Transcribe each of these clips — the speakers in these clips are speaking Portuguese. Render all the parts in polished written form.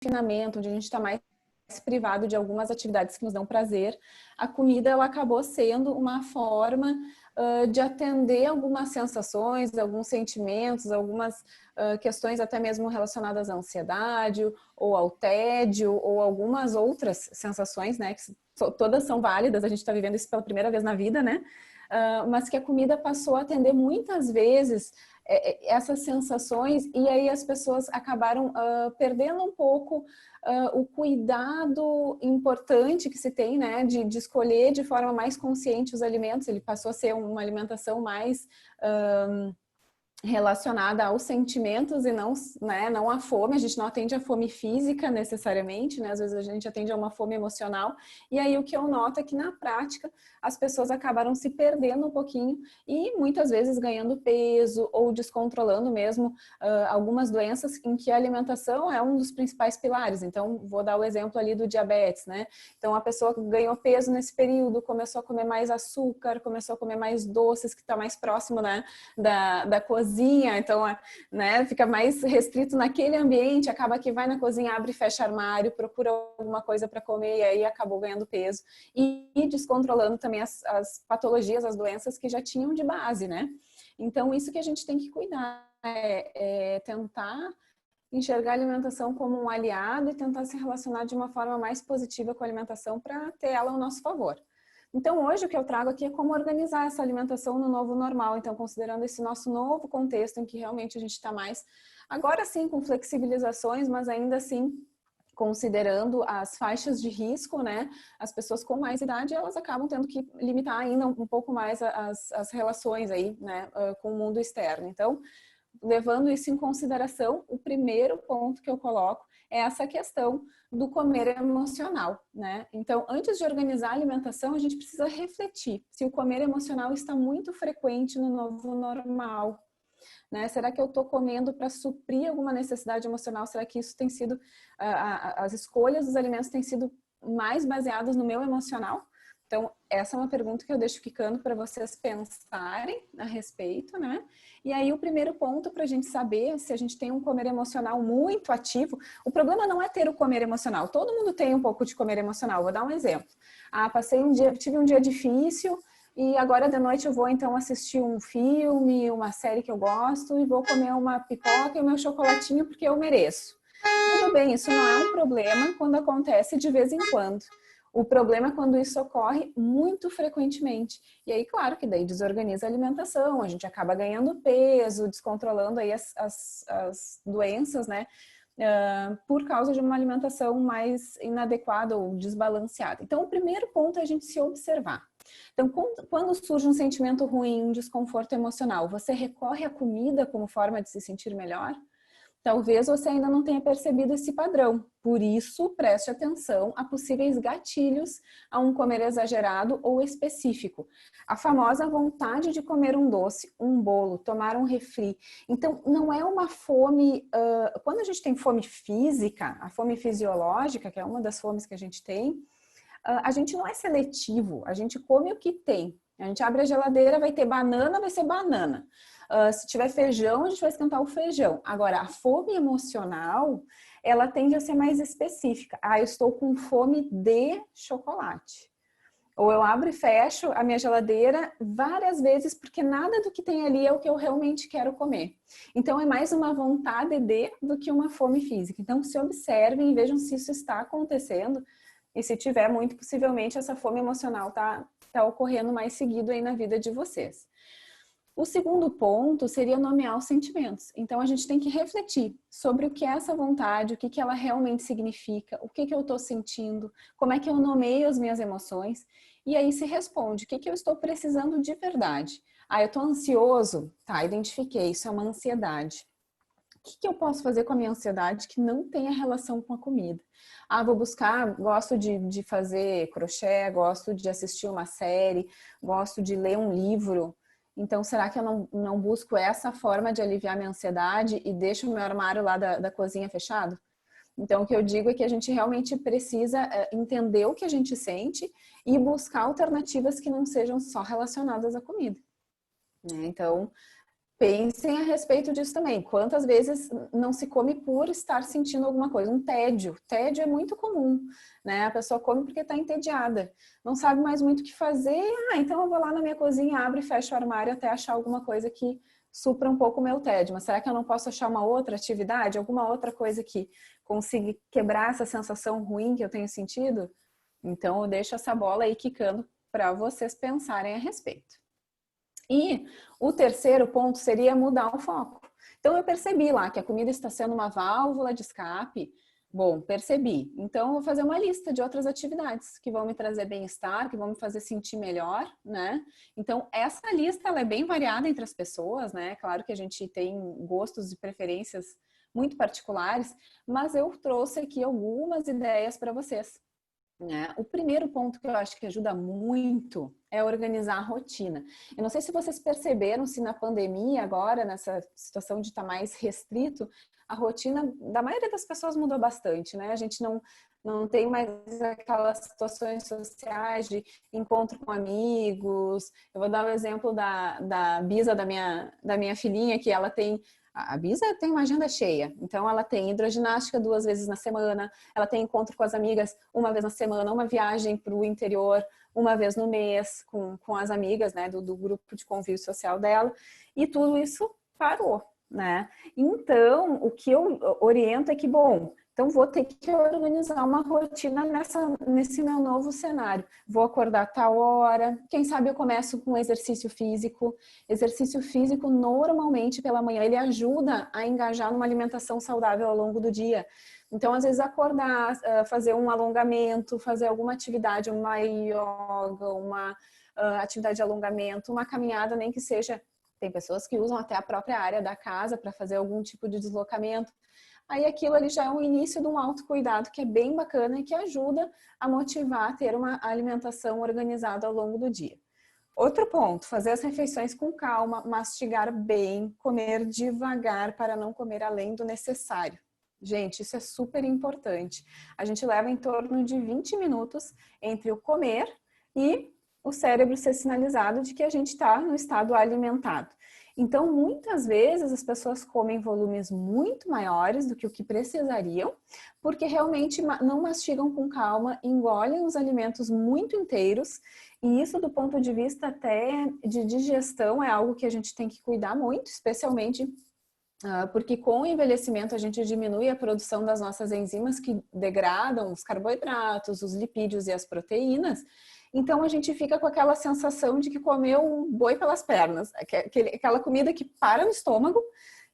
confinamento, onde a gente está mais privado de algumas atividades que nos dão prazer, a comida ela acabou sendo uma forma de atender algumas sensações, alguns sentimentos, algumas questões até mesmo relacionadas à ansiedade ou ao tédio ou algumas outras sensações, né, que todas são válidas, a gente está vivendo isso pela primeira vez na vida, né, mas que a comida passou a atender muitas vezes essas sensações, e aí as pessoas acabaram perdendo um pouco o cuidado importante que se tem, né, de escolher de forma mais consciente os alimentos. Ele passou a ser uma alimentação mais relacionada aos sentimentos e não, né, não à fome. A gente não atende a fome física necessariamente, né? Às vezes a gente atende a uma fome emocional. E aí o que eu noto é que na prática as pessoas acabaram se perdendo um pouquinho e muitas vezes ganhando peso ou descontrolando mesmo algumas doenças em que a alimentação é um dos principais pilares. Então vou dar o exemplo ali do diabetes, né? Então a pessoa ganhou peso nesse período, começou a comer mais açúcar, começou a comer mais doces, que está mais próximo, né, da cozinha, então, né, fica mais restrito naquele ambiente, acaba que vai na cozinha, abre e fecha armário, procura alguma coisa para comer e aí acabou ganhando peso e descontrolando também as patologias, as doenças que já tinham de base, né? Então, isso que a gente tem que cuidar, tentar enxergar a alimentação como um aliado e tentar se relacionar de uma forma mais positiva com a alimentação para ter ela ao nosso favor. Então, hoje o que eu trago aqui é como organizar essa alimentação no novo normal. Então, considerando esse nosso novo contexto em que realmente a gente está mais, agora sim, com flexibilizações, mas ainda assim, considerando as faixas de risco, né? As pessoas com mais idade, elas acabam tendo que limitar ainda um pouco mais as relações aí, né, com o mundo externo. Então, levando isso em consideração, o primeiro ponto que eu coloco é essa questão do comer emocional, né? Então, antes de organizar a alimentação, a gente precisa refletir se o comer emocional está muito frequente no novo normal, né? Será que eu estou comendo para suprir alguma necessidade emocional? Será que isso tem sido, as escolhas dos alimentos têm sido mais baseadas no meu emocional? Então, essa é uma pergunta que eu deixo ficando para vocês pensarem a respeito, né? E aí, o primeiro ponto para a gente saber se a gente tem um comer emocional muito ativo, o problema não é ter o comer emocional, todo mundo tem um pouco de comer emocional. Vou dar um exemplo. Tive um dia difícil e agora de noite eu vou então assistir um filme, uma série que eu gosto e vou comer uma pipoca e o meu chocolatinho porque eu mereço. Tudo bem, isso não é um problema quando acontece de vez em quando. O problema é quando isso ocorre muito frequentemente. E aí, claro que daí desorganiza a alimentação, a gente acaba ganhando peso, descontrolando aí as doenças, né? Por causa de uma alimentação mais inadequada ou desbalanceada. Então, o primeiro ponto é a gente se observar. Então, quando surge um sentimento ruim, um desconforto emocional, você recorre à comida como forma de se sentir melhor? Talvez você ainda não tenha percebido esse padrão, por isso preste atenção a possíveis gatilhos a um comer exagerado ou específico. A famosa vontade de comer um doce, um bolo, tomar um refri. Então, não é uma fome... quando a gente tem fome física, a fome fisiológica, que é uma das fomes que a gente tem, a gente não é seletivo, a gente come o que tem. A gente abre a geladeira, vai ter banana, vai ser banana. Se tiver feijão, a gente vai esquentar o feijão. Agora, a fome emocional, ela tende a ser mais específica. Eu estou com fome de chocolate. Ou eu abro e fecho a minha geladeira várias vezes, porque nada do que tem ali é o que eu realmente quero comer. Então, é mais uma vontade do que uma fome física. Então, se observem e vejam se isso está acontecendo. E se tiver, muito possivelmente, essa fome emocional está ocorrendo mais seguido aí na vida de vocês. O segundo ponto seria nomear os sentimentos. Então, a gente tem que refletir sobre o que é essa vontade, o que ela realmente significa, o que eu estou sentindo, como é que eu nomeio as minhas emoções. E aí se responde, o que eu estou precisando de verdade? Eu estou ansioso? Tá, identifiquei, isso é uma ansiedade. O que eu posso fazer com a minha ansiedade que não tenha relação com a comida? Vou buscar, gosto de fazer crochê, gosto de assistir uma série, gosto de ler um livro. Então, será que eu não busco essa forma de aliviar minha ansiedade e deixo o meu armário lá da cozinha fechado? Então, o que eu digo é que a gente realmente precisa entender o que a gente sente e buscar alternativas que não sejam só relacionadas à comida, né? Então, Pensem a respeito disso também. Quantas vezes não se come por estar sentindo alguma coisa? Um tédio. Tédio é muito comum, né? A pessoa come porque está entediada. Não sabe mais muito o que fazer. Ah, então eu vou lá na minha cozinha, abro e fecho o armário até achar alguma coisa que supra um pouco o meu tédio. Mas será que eu não posso achar uma outra atividade? Alguma outra coisa que consiga quebrar essa sensação ruim que eu tenho sentido? Então eu deixo essa bola aí quicando para vocês pensarem a respeito. E o terceiro ponto seria mudar o foco. Então eu percebi lá que a comida está sendo uma válvula de escape. Bom, percebi. Então eu vou fazer uma lista de outras atividades que vão me trazer bem-estar, que vão me fazer sentir melhor, né? Então essa lista ela é bem variada entre as pessoas, né? Claro que a gente tem gostos e preferências muito particulares, mas eu trouxe aqui algumas ideias para vocês. Né? O primeiro ponto que eu acho que ajuda muito é organizar a rotina. Eu não sei se vocês perceberam se na pandemia agora, nessa situação de estar mais restrito, a rotina da maioria das pessoas mudou bastante, né? A gente não tem mais aquelas situações sociais de encontro com amigos. Eu vou dar o exemplo da Bisa, da minha filhinha, que ela tem... A Bisa tem uma agenda cheia, então ela tem hidroginástica 2 vezes na semana, ela tem encontro com as amigas 1 vez na semana, uma viagem para o interior 1 vez no mês com as amigas, né, do grupo de convívio social dela, e tudo isso parou, né? Então, o que eu oriento é que, bom, então vou ter que organizar uma rotina nesse meu novo cenário. Vou acordar tal hora, quem sabe eu começo com exercício físico. Exercício físico, normalmente, pela manhã, ele ajuda a engajar numa alimentação saudável ao longo do dia. Então, às vezes, acordar, fazer um alongamento, fazer alguma atividade, uma yoga, uma atividade de alongamento, uma caminhada, nem que seja... Tem pessoas que usam até a própria área da casa para fazer algum tipo de deslocamento. Aí aquilo ali já é um início de um autocuidado que é bem bacana e que ajuda a motivar a ter uma alimentação organizada ao longo do dia. Outro ponto, fazer as refeições com calma, mastigar bem, comer devagar para não comer além do necessário. Gente, isso é super importante. A gente leva em torno de 20 minutos entre o comer e o cérebro ser sinalizado de que a gente está no estado alimentado. Então, muitas vezes as pessoas comem volumes muito maiores do que o que precisariam, porque realmente não mastigam com calma, engolem os alimentos muito inteiros, e isso do ponto de vista até de digestão é algo que a gente tem que cuidar muito, especialmente porque com o envelhecimento a gente diminui a produção das nossas enzimas que degradam os carboidratos, os lipídios e as proteínas. Então a gente fica com aquela sensação de que comeu um boi pelas pernas, aquela comida que para no estômago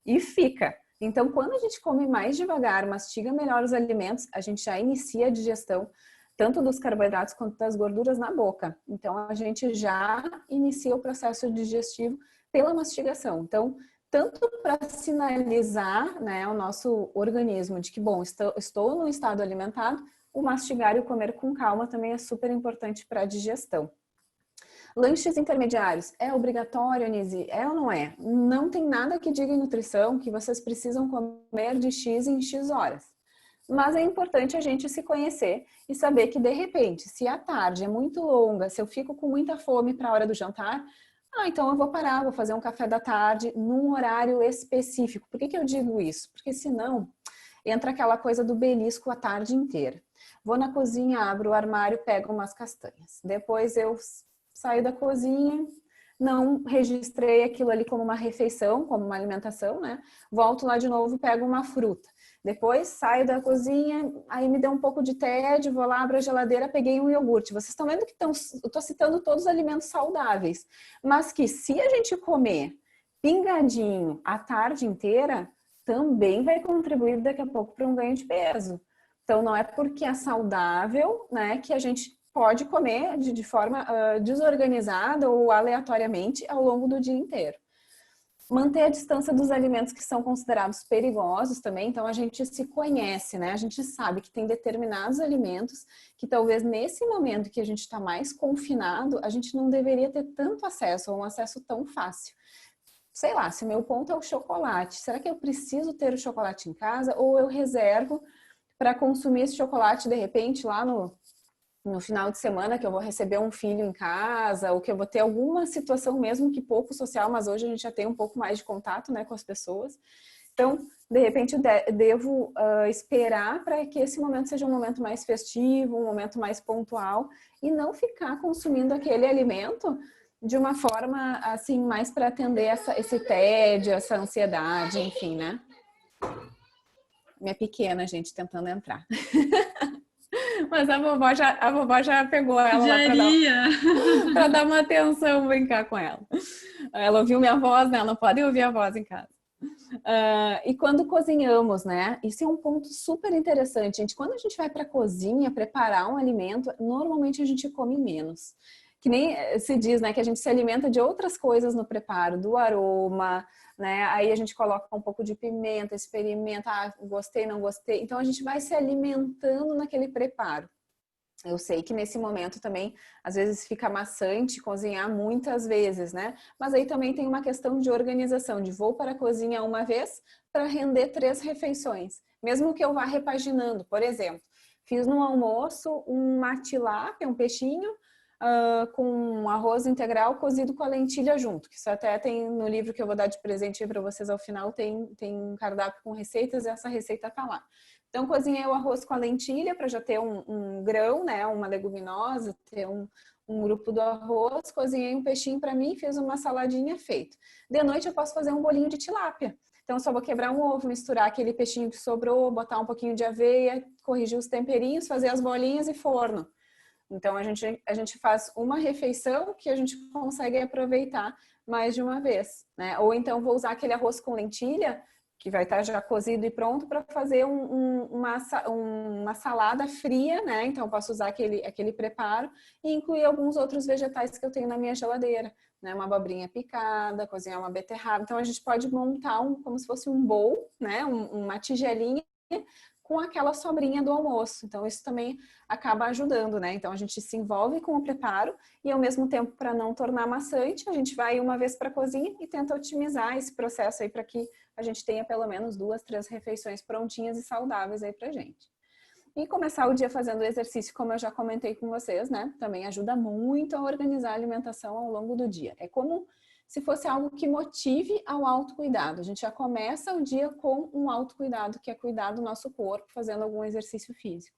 e fica. Então quando a gente come mais devagar, mastiga melhor os alimentos, a gente já inicia a digestão tanto dos carboidratos quanto das gorduras na boca. Então a gente já inicia o processo digestivo pela mastigação. Então tanto para sinalizar, né, o nosso organismo de que, bom, estou no estado alimentado, o mastigar e o comer com calma também é super importante para a digestão. Lanches intermediários, é obrigatório, Anise? É ou não é? Não tem nada que diga em nutrição que vocês precisam comer de X em X horas. Mas é importante a gente se conhecer e saber que, de repente, se a tarde é muito longa, se eu fico com muita fome para a hora do jantar, então eu vou parar, vou fazer um café da tarde num horário específico. Por que eu digo isso? Porque senão entra aquela coisa do belisco a tarde inteira. Vou na cozinha, abro o armário, pego umas castanhas. Depois eu saio da cozinha, não registrei aquilo ali como uma refeição, como uma alimentação, né? Volto lá de novo, pego uma fruta. Depois saio da cozinha, aí me deu um pouco de tédio, vou lá, abro a geladeira, peguei um iogurte. Vocês estão vendo que eu estou citando todos os alimentos saudáveis, mas que se a gente comer pingadinho a tarde inteira, também vai contribuir daqui a pouco para um ganho de peso. Então não é porque é saudável, né, que a gente pode comer de forma desorganizada ou aleatoriamente ao longo do dia inteiro. Manter a distância dos alimentos que são considerados perigosos também, então a gente se conhece, né? A gente sabe que tem determinados alimentos que talvez nesse momento que a gente está mais confinado, a gente não deveria ter tanto acesso, ou um acesso tão fácil. Sei lá, se o meu ponto é o chocolate, será que eu preciso ter o chocolate em casa ou eu reservo para consumir esse chocolate de repente lá no no final de semana que eu vou receber um filho em casa, ou que eu vou ter alguma situação mesmo que pouco social, mas hoje a gente já tem um pouco mais de contato, né, com as pessoas. Então, de repente, eu devo esperar para que esse momento seja um momento mais festivo, um momento mais pontual, e não ficar consumindo aquele alimento de uma forma, assim, mais para atender esse tédio, essa ansiedade, enfim, né? Minha pequena, gente, tentando entrar. Mas a vovó já pegou ela lá para dar uma atenção, brincar com ela. Ela ouviu minha voz, né? Ela não pode ouvir a voz em casa. E quando cozinhamos, né? Isso é um ponto super interessante, gente. Quando a gente vai para a cozinha preparar um alimento, normalmente a gente come menos. Que nem se diz, né? Que a gente se alimenta de outras coisas no preparo, do aroma, né? Aí a gente coloca um pouco de pimenta, experimenta, gostei, não gostei. Então a gente vai se alimentando naquele preparo. Eu sei que nesse momento também, às vezes fica maçante cozinhar muitas vezes, né? Mas aí também tem uma questão de organização, de vou para a cozinha uma vez para render 3 refeições. Mesmo que eu vá repaginando, por exemplo, fiz no almoço uma tilápia, um peixinho, com um arroz integral cozido com a lentilha junto, que isso até tem no livro que eu vou dar de presente para vocês ao final, tem um cardápio com receitas e essa receita tá lá. Então, cozinhei o arroz com a lentilha para já ter um grão, né? Uma leguminosa, ter um grupo do arroz. Cozinhei um peixinho para mim, fiz uma saladinha feita. De noite eu posso fazer um bolinho de tilápia. Então, só vou quebrar um ovo, misturar aquele peixinho que sobrou, botar um pouquinho de aveia, corrigir os temperinhos, fazer as bolinhas e forno. Então, a gente faz uma refeição que a gente consegue aproveitar mais de uma vez, né? Ou então, vou usar aquele arroz com lentilha, que vai estar já cozido e pronto para fazer uma salada fria, né? Então, eu posso usar aquele preparo e incluir alguns outros vegetais que eu tenho na minha geladeira, né? Uma abobrinha picada, cozinhar uma beterraba. Então, a gente pode montar como se fosse um bowl, né? Uma tigelinha com aquela sobrinha do almoço. Então, isso também acaba ajudando, né? Então, a gente se envolve com o preparo e, ao mesmo tempo, para não tornar maçante, a gente vai uma vez para a cozinha e tenta otimizar esse processo aí para que a gente tenha pelo menos 2, 3 refeições prontinhas e saudáveis aí pra gente. E começar o dia fazendo exercício, como eu já comentei com vocês, né? Também ajuda muito a organizar a alimentação ao longo do dia. É como se fosse algo que motive ao autocuidado. A gente já começa o dia com um autocuidado, que é cuidar do nosso corpo, fazendo algum exercício físico.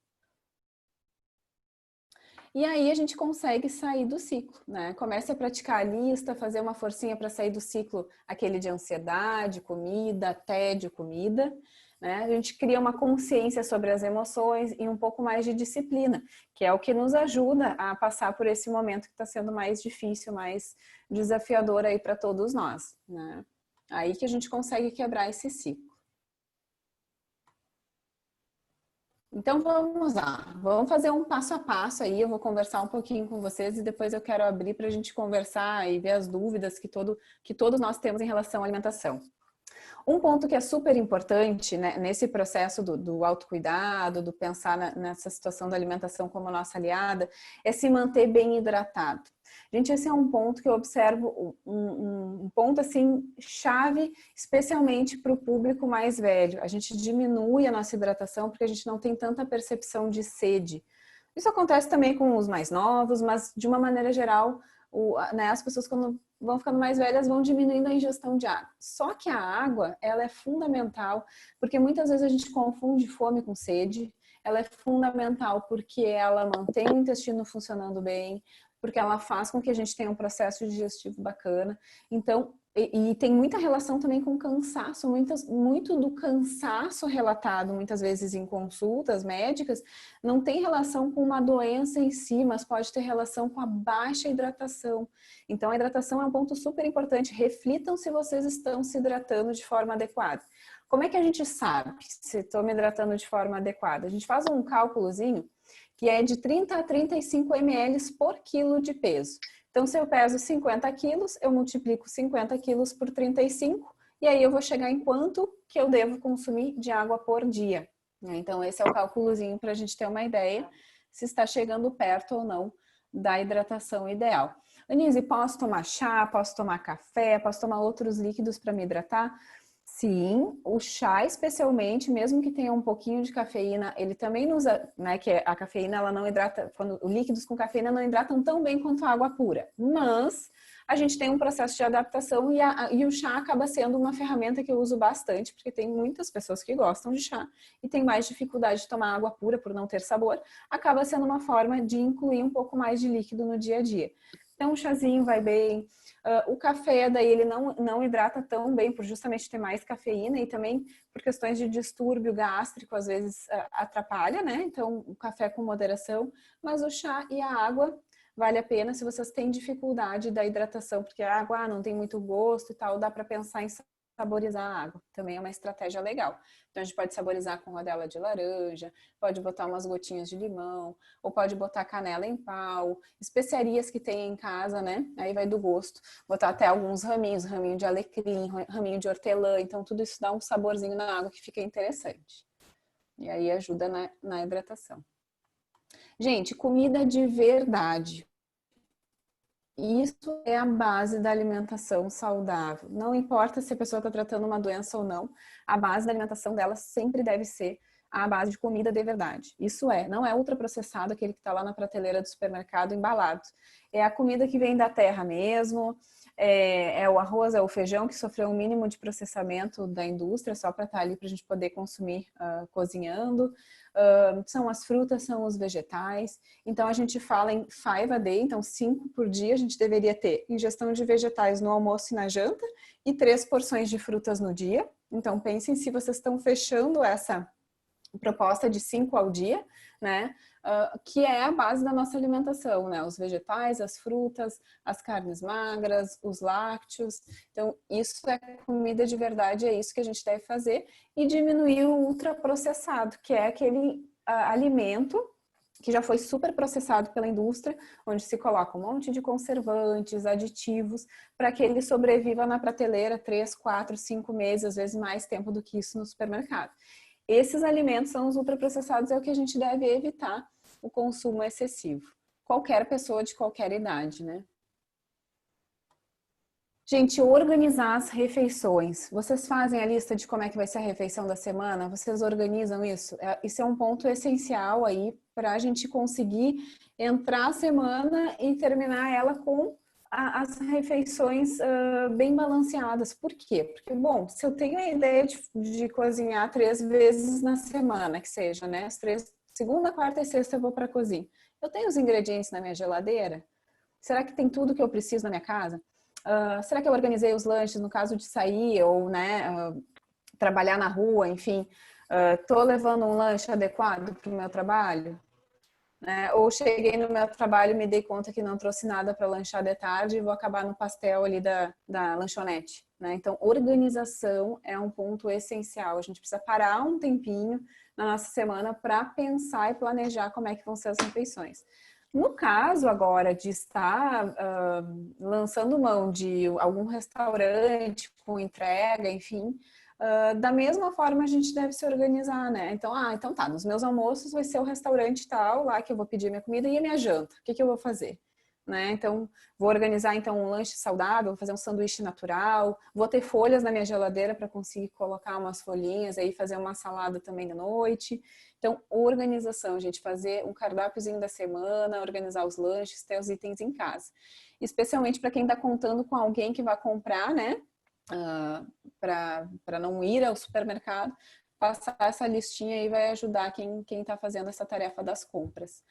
E aí a gente consegue sair do ciclo, né? Comece a praticar a lista, fazer uma forcinha para sair do ciclo, aquele de ansiedade, comida, tédio, comida, né? A gente cria uma consciência sobre as emoções e um pouco mais de disciplina, que é o que nos ajuda a passar por esse momento que está sendo mais difícil, mais desafiador aí para todos nós, né? Aí que a gente consegue quebrar esse ciclo. Então vamos lá, vamos fazer um passo a passo aí, eu vou conversar um pouquinho com vocês e depois eu quero abrir para a gente conversar e ver as dúvidas que todos nós temos em relação à alimentação. Um ponto que é super importante, né, nesse processo do autocuidado, do pensar nessa situação da alimentação como nossa aliada, é se manter bem hidratado. Gente, esse é um ponto que eu observo, um ponto assim, chave, especialmente para o público mais velho. A gente diminui a nossa hidratação porque a gente não tem tanta percepção de sede. Isso acontece também com os mais novos, mas de uma maneira geral, né, as pessoas quando vão ficando mais velhas vão diminuindo a ingestão de água. Só que a água, ela é fundamental, porque muitas vezes a gente confunde fome com sede. Ela é fundamental porque ela mantém o intestino funcionando bem, porque ela faz com que a gente tenha um processo digestivo bacana. Então, e tem muita relação também com cansaço, muito do cansaço relatado muitas vezes em consultas médicas não tem relação com uma doença em si, mas pode ter relação com a baixa hidratação. Então a hidratação é um ponto super importante, reflitam se vocês estão se hidratando de forma adequada. Como é que a gente sabe se estou me hidratando de forma adequada? A gente faz um cálculozinho que é de 30 a 35 ml por quilo de peso. Então, se eu peso 50 quilos, eu multiplico 50 quilos por 35 e aí eu vou chegar em quanto que eu devo consumir de água por dia. Então, esse é o cálculozinho para a gente ter uma ideia se está chegando perto ou não da hidratação ideal. Anise, posso tomar chá, posso tomar café, posso tomar outros líquidos para me hidratar? Sim, o chá especialmente, mesmo que tenha um pouquinho de cafeína, ele também nos, né, que a cafeína ela não hidrata, quando os líquidos com cafeína não hidratam tão bem quanto a água pura. Mas a gente tem um processo de adaptação e o chá acaba sendo uma ferramenta que eu uso bastante, porque tem muitas pessoas que gostam de chá e tem mais dificuldade de tomar água pura por não ter sabor, acaba sendo uma forma de incluir um pouco mais de líquido no dia a dia. Então, o chazinho vai bem. O café, daí, ele não hidrata tão bem por justamente ter mais cafeína e também por questões de distúrbio gástrico, às vezes atrapalha, né? Então, o café com moderação, mas o chá e a água vale a pena se vocês têm dificuldade da hidratação, porque a água não tem muito gosto e tal, dá para pensar em saborizar a água. Também é uma estratégia legal. Então, a gente pode saborizar com rodela de laranja, pode botar umas gotinhas de limão, ou pode botar canela em pau, especiarias que tem em casa, né? Aí vai do gosto. Botar até alguns raminhos, raminho de alecrim, raminho de hortelã. Então, tudo isso dá um saborzinho na água que fica interessante. E aí ajuda na hidratação. Gente, comida de verdade. Isso é a base da alimentação saudável. Não importa se a pessoa está tratando uma doença ou não, a base da alimentação dela sempre deve ser a base de comida de verdade. Isso não é ultraprocessado, aquele que está lá na prateleira do supermercado embalado. É a comida que vem da terra mesmo, é o arroz, é o feijão que sofreu um mínimo de processamento da indústria, só para estar ali para a gente poder consumir cozinhando. São as frutas, são os vegetais. Então, a gente fala em 5 a day, então 5 por dia a gente deveria ter ingestão de vegetais no almoço e na janta e 3 porções de frutas no dia. Então, pensem se vocês estão fechando essa proposta de 5 ao dia, né? Que é a base da nossa alimentação, né? Os vegetais, as frutas, as carnes magras, os lácteos. Então, isso é comida de verdade, é isso que a gente deve fazer e diminuir o ultraprocessado, que é aquele alimento que já foi super processado pela indústria, onde se coloca um monte de conservantes, aditivos, para que ele sobreviva na prateleira 3, 4, 5 meses, às vezes mais tempo do que isso no supermercado. Esses alimentos são os ultraprocessados, é o que a gente deve evitar o consumo excessivo. Qualquer pessoa de qualquer idade, né? Gente, organizar as refeições. Vocês fazem a lista de como é que vai ser a refeição da semana? Vocês organizam isso? Isso é um ponto essencial aí para a gente conseguir entrar a semana e terminar ela com as refeições bem balanceadas. Por quê? Porque, bom, se eu tenho a ideia de cozinhar 3 vezes na semana, que seja, né? As 3, segunda, quarta e sexta eu vou para a cozinha. Eu tenho os ingredientes na minha geladeira? Será que tem tudo que eu preciso na minha casa? Será que eu organizei os lanches no caso de sair ou, né, trabalhar na rua, enfim, tô levando um lanche adequado para o meu trabalho? Né? Ou cheguei no meu trabalho e me dei conta que não trouxe nada para lanchar de tarde e vou acabar no pastel ali da lanchonete. Né? Então, organização é um ponto essencial. A gente precisa parar um tempinho na nossa semana para pensar e planejar como é que vão ser as refeições. No caso agora de estar lançando mão de algum restaurante com entrega, enfim, da mesma forma a gente deve se organizar, né? Então tá, nos meus almoços vai ser o restaurante tal, lá que eu vou pedir minha comida e a minha janta. O que que eu vou fazer? Né? Então, vou organizar então um lanche saudável, vou fazer um sanduíche natural, vou ter folhas na minha geladeira para conseguir colocar umas folhinhas aí, fazer uma salada também à noite. Então, organização, gente, fazer um cardápiozinho da semana, organizar os lanches, ter os itens em casa. Especialmente para quem está contando com alguém que vai comprar, né? Para não ir ao supermercado, passar essa listinha aí vai ajudar quem está fazendo essa tarefa das compras.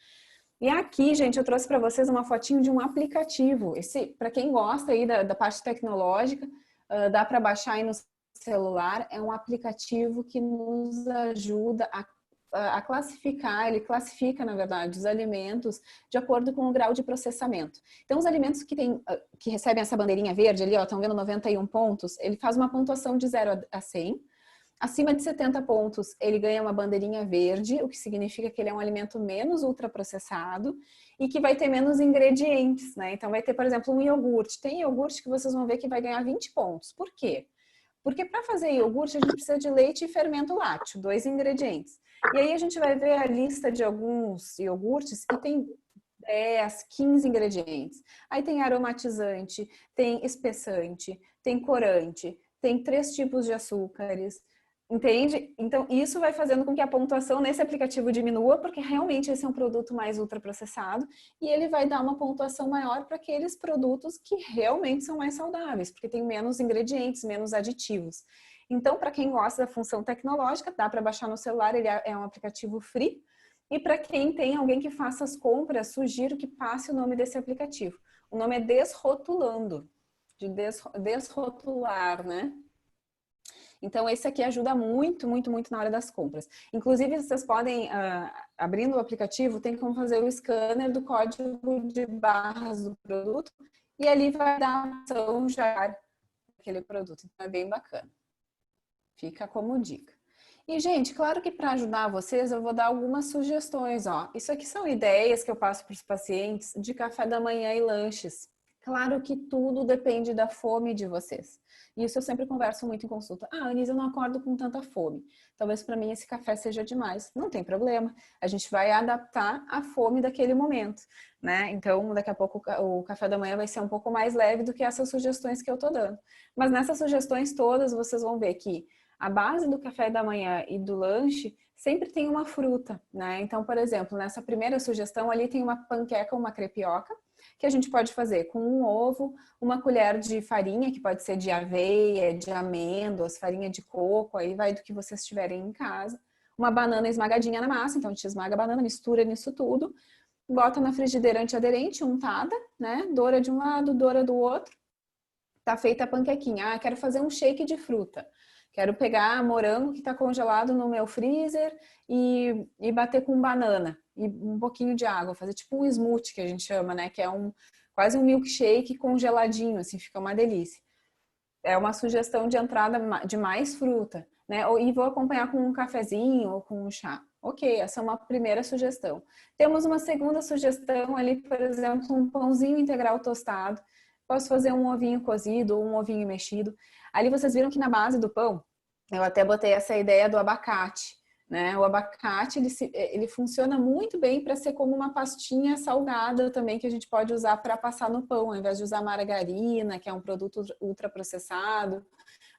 E aqui, gente, eu trouxe para vocês uma fotinho de um aplicativo. Esse, para quem gosta aí da parte tecnológica, dá para baixar aí no celular. É um aplicativo que nos ajuda a classificar, ele classifica, na verdade, os alimentos de acordo com o grau de processamento. Então, os alimentos que recebem essa bandeirinha verde ali, ó, estão vendo 91 pontos, ele faz uma pontuação de 0 a 100. Acima de 70 pontos, ele ganha uma bandeirinha verde, o que significa que ele é um alimento menos ultraprocessado e que vai ter menos ingredientes, né? Então, vai ter, por exemplo, um iogurte. Tem iogurte que vocês vão ver que vai ganhar 20 pontos. Por quê? Porque para fazer iogurte, a gente precisa de leite e fermento lácteo, 2 ingredientes. E aí a gente vai ver a lista de alguns iogurtes que tem 10, 15 ingredientes. Aí tem aromatizante, tem espessante, tem corante, tem 3 tipos de açúcares, entende? Então, isso vai fazendo com que a pontuação nesse aplicativo diminua, porque realmente esse é um produto mais ultraprocessado e ele vai dar uma pontuação maior para aqueles produtos que realmente são mais saudáveis, porque tem menos ingredientes, menos aditivos. Então, para quem gosta da função tecnológica, dá para baixar no celular, ele é um aplicativo free. E para quem tem alguém que faça as compras, sugiro que passe o nome desse aplicativo. O nome é Desrotulando, de desrotular, né? Então, esse aqui ajuda muito, muito, muito na hora das compras. Inclusive, vocês podem, abrindo o aplicativo, tem como fazer o scanner do código de barras do produto e ali vai dar a ação já daquele produto. Então, é bem bacana. Fica como dica. E, gente, claro que para ajudar vocês, eu vou dar algumas sugestões, ó. Isso aqui são ideias que eu passo para os pacientes de café da manhã e lanches. Claro que tudo depende da fome de vocês. Isso eu sempre converso muito em consulta. Ah, Anise, eu não acordo com tanta fome. Talvez para mim esse café seja demais. Não tem problema. A gente vai adaptar a fome daquele momento, né? Então, daqui a pouco o café da manhã vai ser um pouco mais leve do que essas sugestões que eu tô dando. Mas nessas sugestões todas, vocês vão ver que a base do café da manhã e do lanche sempre tem uma fruta, né? Então, por exemplo, nessa primeira sugestão ali tem uma panqueca, uma crepioca, que a gente pode fazer com um ovo, uma colher de farinha, que pode ser de aveia, de amêndoas, farinha de coco, aí vai do que vocês tiverem em casa. Uma banana esmagadinha na massa, então a gente esmaga a banana, mistura nisso tudo, bota na frigideira antiaderente, untada, né? Doura de um lado, doura do outro. Tá feita a panquequinha. Ah, quero fazer um shake de fruta. Quero pegar morango que está congelado no meu freezer e bater com banana e um pouquinho de água, fazer tipo um smoothie que a gente chama, né? Que é quase um milkshake congeladinho, assim, fica uma delícia. É uma sugestão de entrada de mais fruta, né? E vou acompanhar com um cafezinho ou com um chá. Ok, essa é uma primeira sugestão. Temos uma segunda sugestão ali, por exemplo, um pãozinho integral tostado. Posso fazer um ovinho cozido ou um ovinho mexido. Ali vocês viram que na base do pão, eu até botei essa ideia do abacate, né? O abacate, ele funciona muito bem para ser como uma pastinha salgada também, que a gente pode usar para passar no pão, ao invés de usar margarina, que é um produto ultraprocessado.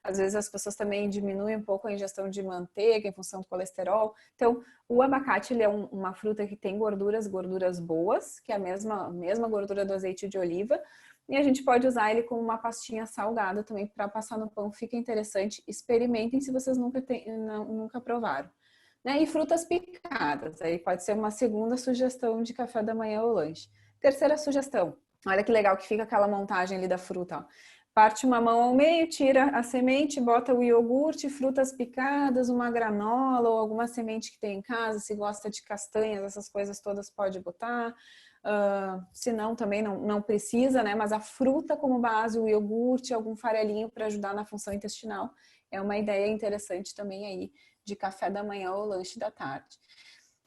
Às vezes as pessoas também diminuem um pouco a ingestão de manteiga em função do colesterol. Então, o abacate, ele é uma fruta que tem gorduras boas, que é a mesma gordura do azeite de oliva, e a gente pode usar ele como uma pastinha salgada também para passar no pão. Fica interessante. Experimentem se vocês nunca provaram. Né? E frutas picadas. Aí pode ser uma segunda sugestão de café da manhã ou lanche. Terceira sugestão. Olha que legal que fica aquela montagem ali da fruta. Ó. Parte uma mão ao meio, tira a semente, bota o iogurte, frutas picadas, uma granola ou alguma semente que tem em casa. Se gosta de castanhas, essas coisas todas pode botar. Se não, também não precisa, né? Mas a fruta como base, o iogurte, algum farelinho para ajudar na função intestinal, é uma ideia interessante também aí de café da manhã ou lanche da tarde.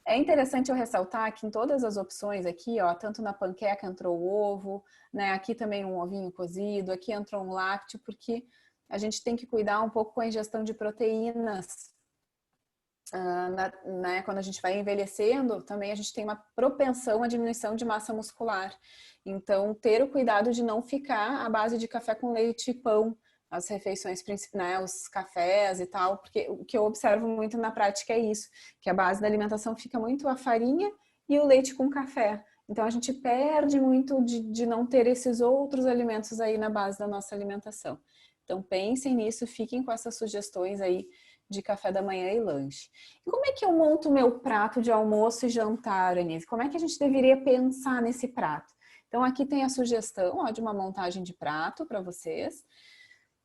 É interessante eu ressaltar que em todas as opções aqui, ó, tanto na panqueca entrou o ovo, né? Aqui também um ovinho cozido, aqui entrou um lácteo, porque a gente tem que cuidar um pouco com a ingestão de proteínas. Né, quando a gente vai envelhecendo, também a gente tem uma propensão à diminuição de massa muscular. Então, ter o cuidado de não ficar à base de café com leite e pão, as refeições principais, né, os cafés e tal, porque o que eu observo muito na prática é isso, que a base da alimentação fica muito a farinha e o leite com café. Então, a gente perde muito de não ter esses outros alimentos aí na base da nossa alimentação. Então, pensem nisso, fiquem com essas sugestões aí de café da manhã e lanche. E como é que eu monto o meu prato de almoço e jantar, Anise? Como é que a gente deveria pensar nesse prato? Então, aqui tem a sugestão, ó, de uma montagem de prato para vocês.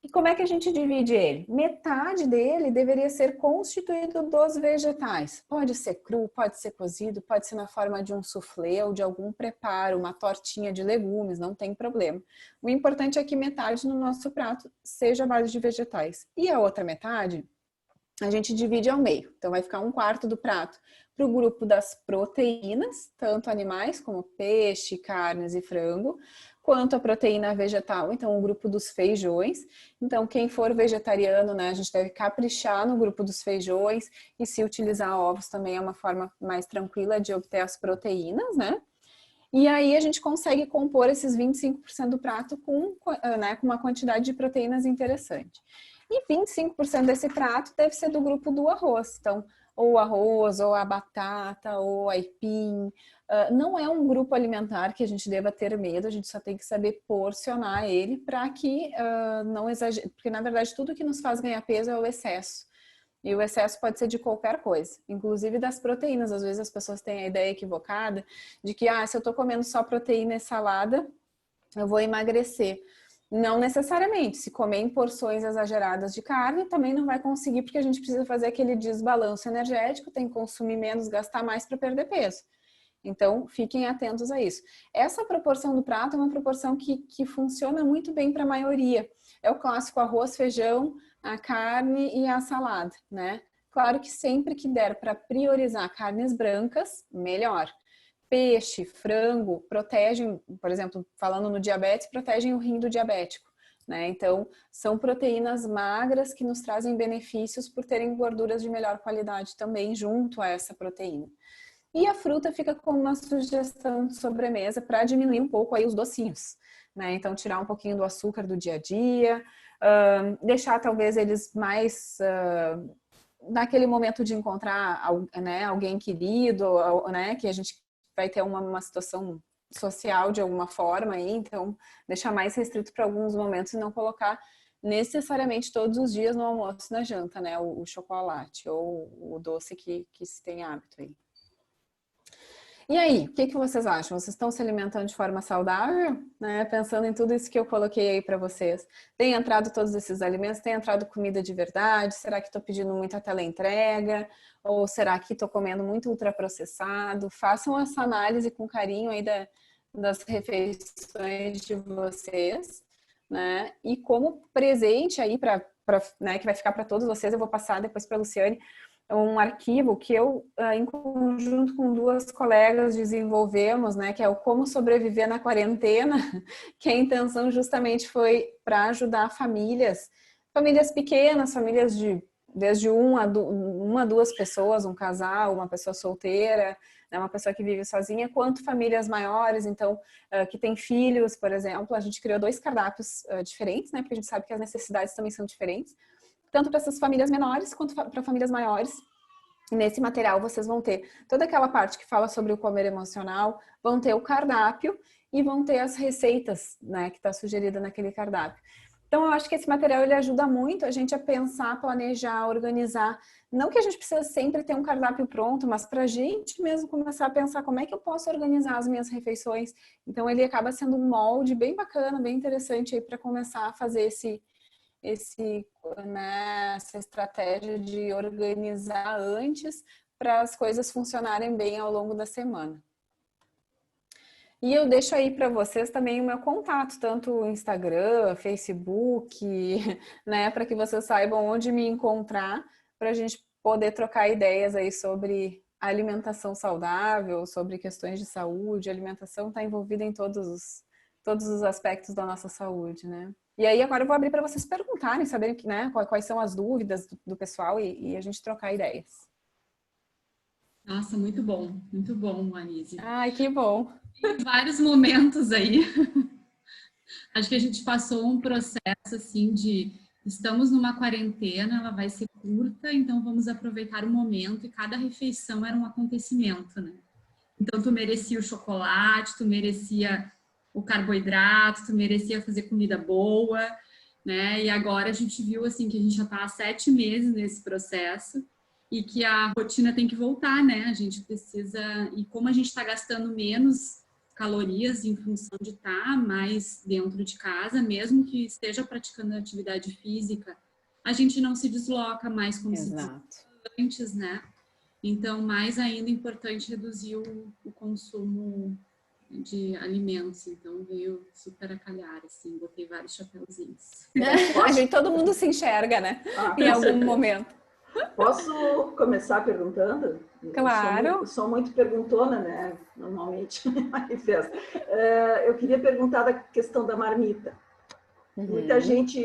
E como é que a gente divide ele? Metade dele deveria ser constituído dos vegetais. Pode ser cru, pode ser cozido, pode ser na forma de um soufflé ou de algum preparo, uma tortinha de legumes, não tem problema. O importante é que metade no nosso prato seja a base de vegetais. E a outra metade a gente divide ao meio. Então, vai ficar um quarto do prato para o grupo das proteínas, tanto animais como peixe, carnes e frango, quanto a proteína vegetal, então o grupo dos feijões. Então, quem for vegetariano, né, a gente deve caprichar no grupo dos feijões e se utilizar ovos também é uma forma mais tranquila de obter as proteínas, né? E aí a gente consegue compor esses 25% do prato com uma quantidade de proteínas interessante. E 25% desse prato deve ser do grupo do arroz. Então, ou o arroz, ou a batata, ou o aipim. Não é um grupo alimentar que a gente deva ter medo, a gente só tem que saber porcionar ele para que não exagere. Porque, na verdade, tudo que nos faz ganhar peso é o excesso. E o excesso pode ser de qualquer coisa, inclusive das proteínas. Às vezes as pessoas têm a ideia equivocada de que, se eu tô comendo só proteína e salada, eu vou emagrecer. Não necessariamente. Se comer em porções exageradas de carne, também não vai conseguir, porque a gente precisa fazer aquele desbalanço energético, tem que consumir menos, gastar mais para perder peso. Então, fiquem atentos a isso. Essa proporção do prato é uma proporção que funciona muito bem para a maioria. É o clássico arroz, feijão, a carne e a salada, né? Claro que sempre que der para priorizar carnes brancas, melhor. Peixe, frango, protegem, por exemplo, falando no diabetes, protegem o rim do diabético, né? Então, são proteínas magras que nos trazem benefícios por terem gorduras de melhor qualidade também junto a essa proteína. E a fruta fica como uma sugestão de sobremesa para diminuir um pouco aí os docinhos, né? Então, tirar um pouquinho do açúcar do dia a dia, deixar talvez eles mais naquele momento de encontrar, né, alguém querido, né, que a gente vai ter uma situação social de alguma forma aí, então deixar mais restrito para alguns momentos e não colocar necessariamente todos os dias no almoço e na janta, né, o chocolate ou o doce que se tem hábito aí. E aí, o que vocês acham? Vocês estão se alimentando de forma saudável? Né? Pensando em tudo isso que eu coloquei aí para vocês. Tem entrado todos esses alimentos? Tem entrado comida de verdade? Será que estou pedindo muita teleentrega? Ou será que estou comendo muito ultraprocessado? Façam essa análise com carinho aí das refeições de vocês, né? E como presente aí né, que vai ficar para todos vocês, eu vou passar depois para a Luciane, um arquivo que eu, em conjunto com duas colegas, desenvolvemos, né, que é o Como Sobreviver na Quarentena, que a intenção justamente foi para ajudar famílias pequenas, famílias de desde uma a duas pessoas, um casal, uma pessoa solteira, né, uma pessoa que vive sozinha, quanto famílias maiores, então, que tem filhos, por exemplo. A gente criou 2 cardápios diferentes, né, porque a gente sabe que as necessidades também são diferentes, tanto para essas famílias menores quanto para famílias maiores. E nesse material vocês vão ter toda aquela parte que fala sobre o comer emocional, vão ter o cardápio e vão ter as receitas, né, que está sugerida naquele cardápio. Então, eu acho que esse material ele ajuda muito a gente a pensar, planejar, organizar. Não que a gente precisa sempre ter um cardápio pronto, mas para a gente mesmo começar a pensar como é que eu posso organizar as minhas refeições. Então, ele acaba sendo um molde bem bacana, bem interessante aí para começar a fazer né, essa estratégia de organizar antes para as coisas funcionarem bem ao longo da semana. E eu deixo aí para vocês também o meu contato, tanto Instagram, Facebook, né, para que vocês saibam onde me encontrar, para a gente poder trocar ideias aí sobre alimentação saudável, sobre questões de saúde. A alimentação está envolvida em todos os aspectos da nossa saúde, né? E aí agora eu vou abrir para vocês perguntarem, saberem, né, quais são as dúvidas do pessoal e a gente trocar ideias. Nossa, muito bom, Anísia. Ai, que bom. Tem vários momentos aí. Acho que a gente passou um processo assim de estamos numa quarentena, ela vai ser curta, então vamos aproveitar o momento e cada refeição era um acontecimento, né? Então tu merecia o chocolate, tu merecia o carboidrato, tu merecia fazer comida boa, né? E agora a gente viu assim que a gente já está há 7 meses nesse processo e que a rotina tem que voltar, né? A gente precisa, e como a gente está gastando menos calorias em função de estar mais dentro de casa, mesmo que esteja praticando atividade física, a gente não se desloca mais como se desloca antes, né? Então, mais ainda importante reduzir o consumo de alimentos. Então, veio super a calhar, assim, botei vários chapeuzinhos. A gente, todo mundo se enxerga, né? Em algum momento. Posso começar perguntando? Claro. Eu sou muito perguntona, né? Normalmente, manifesto. Eu queria perguntar da questão da marmita. Muita gente,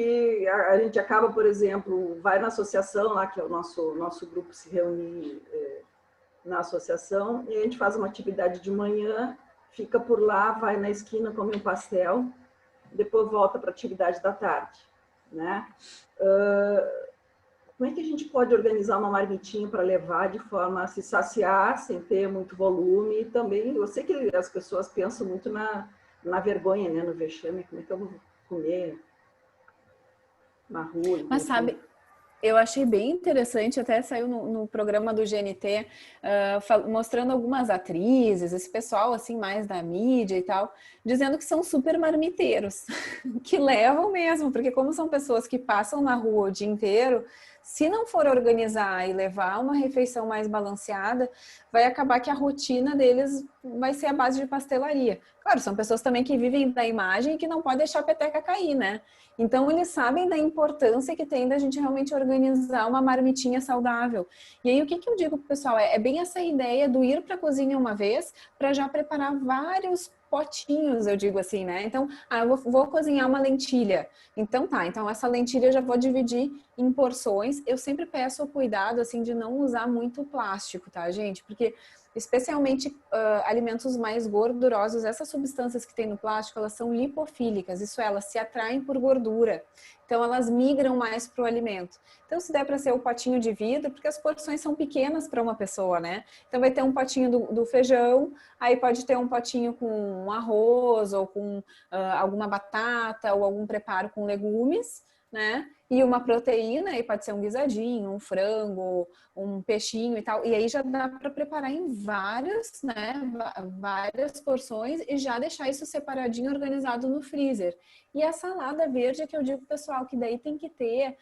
a gente acaba, por exemplo, vai na associação lá, que é o nosso grupo se reúne na associação, e a gente faz uma atividade de manhã, fica por lá, vai na esquina, come um pastel, depois volta para a atividade da tarde. né? Como é que a gente pode organizar uma marmitinha para levar de forma a se saciar, sem ter muito volume? E também, eu sei que as pessoas pensam muito na vergonha, né? No vexame, como é que eu vou comer na rua? Mas sabe, eu achei bem interessante, até saiu no programa do GNT, mostrando algumas atrizes, esse pessoal assim mais da mídia e tal, dizendo que são super marmiteiros, que levam mesmo, porque como são pessoas que passam na rua o dia inteiro, se não for organizar e levar uma refeição mais balanceada, vai acabar que a rotina deles vai ser a base de pastelaria. Claro, são pessoas também que vivem da imagem e que não podem deixar a peteca cair, né? Então, eles sabem da importância que tem da gente realmente organizar uma marmitinha saudável. E aí, o que eu digo pro pessoal? É bem essa ideia do ir para a cozinha uma vez para já preparar vários potinhos, eu digo assim, né? Então, eu vou cozinhar uma lentilha. Então, tá. Então, essa lentilha eu já vou dividir em porções. Eu sempre peço o cuidado, assim, de não usar muito plástico, tá, gente? Porque especialmente alimentos mais gordurosos, essas substâncias que tem no plástico, elas são lipofílicas, isso é, elas se atraem por gordura, então elas migram mais para o alimento. Então se der para ser o potinho de vidro, porque as porções são pequenas para uma pessoa, né? Então vai ter um potinho do feijão, aí pode ter um potinho com um arroz ou com alguma batata ou algum preparo com legumes, né? E uma proteína, aí pode ser um guisadinho, um frango, um peixinho e tal. E aí já dá para preparar em vários, né? Várias porções e já deixar isso separadinho, organizado no freezer. E a salada verde, que eu digo, pessoal, que daí tem que ter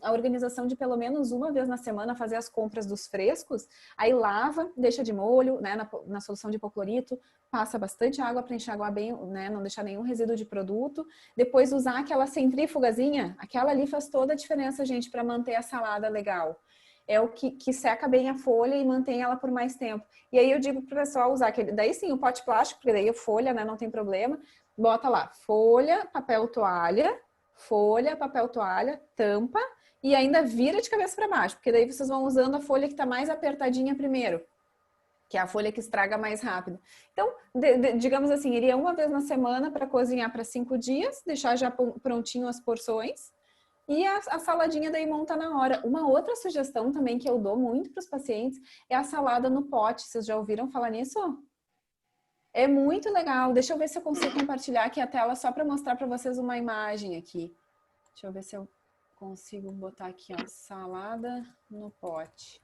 a organização de pelo menos uma vez na semana fazer as compras dos frescos, aí lava, deixa de molho, né, na solução de hipoclorito, passa bastante água para enxaguar bem, né, não deixar nenhum resíduo de produto, depois usar aquela centrífugazinha, aquela ali faz toda a diferença, gente, para manter a salada legal. É o que seca bem a folha e mantém ela por mais tempo. E aí eu digo pro pessoal usar aquele, daí sim, o pote plástico, porque daí a folha, né, não tem problema, bota lá, folha, papel toalha, tampa e ainda vira de cabeça para baixo, porque daí vocês vão usando a folha que está mais apertadinha primeiro, que é a folha que estraga mais rápido. Então, digamos assim, iria uma vez na semana para cozinhar para 5 dias, deixar já prontinho as porções e a saladinha daí monta na hora. Uma outra sugestão também que eu dou muito para os pacientes é a salada no pote. Vocês já ouviram falar nisso? É muito legal. Deixa eu ver se eu consigo compartilhar aqui a tela só para mostrar para vocês uma imagem aqui. Deixa eu ver se eu consigo botar aqui, ó, salada no pote.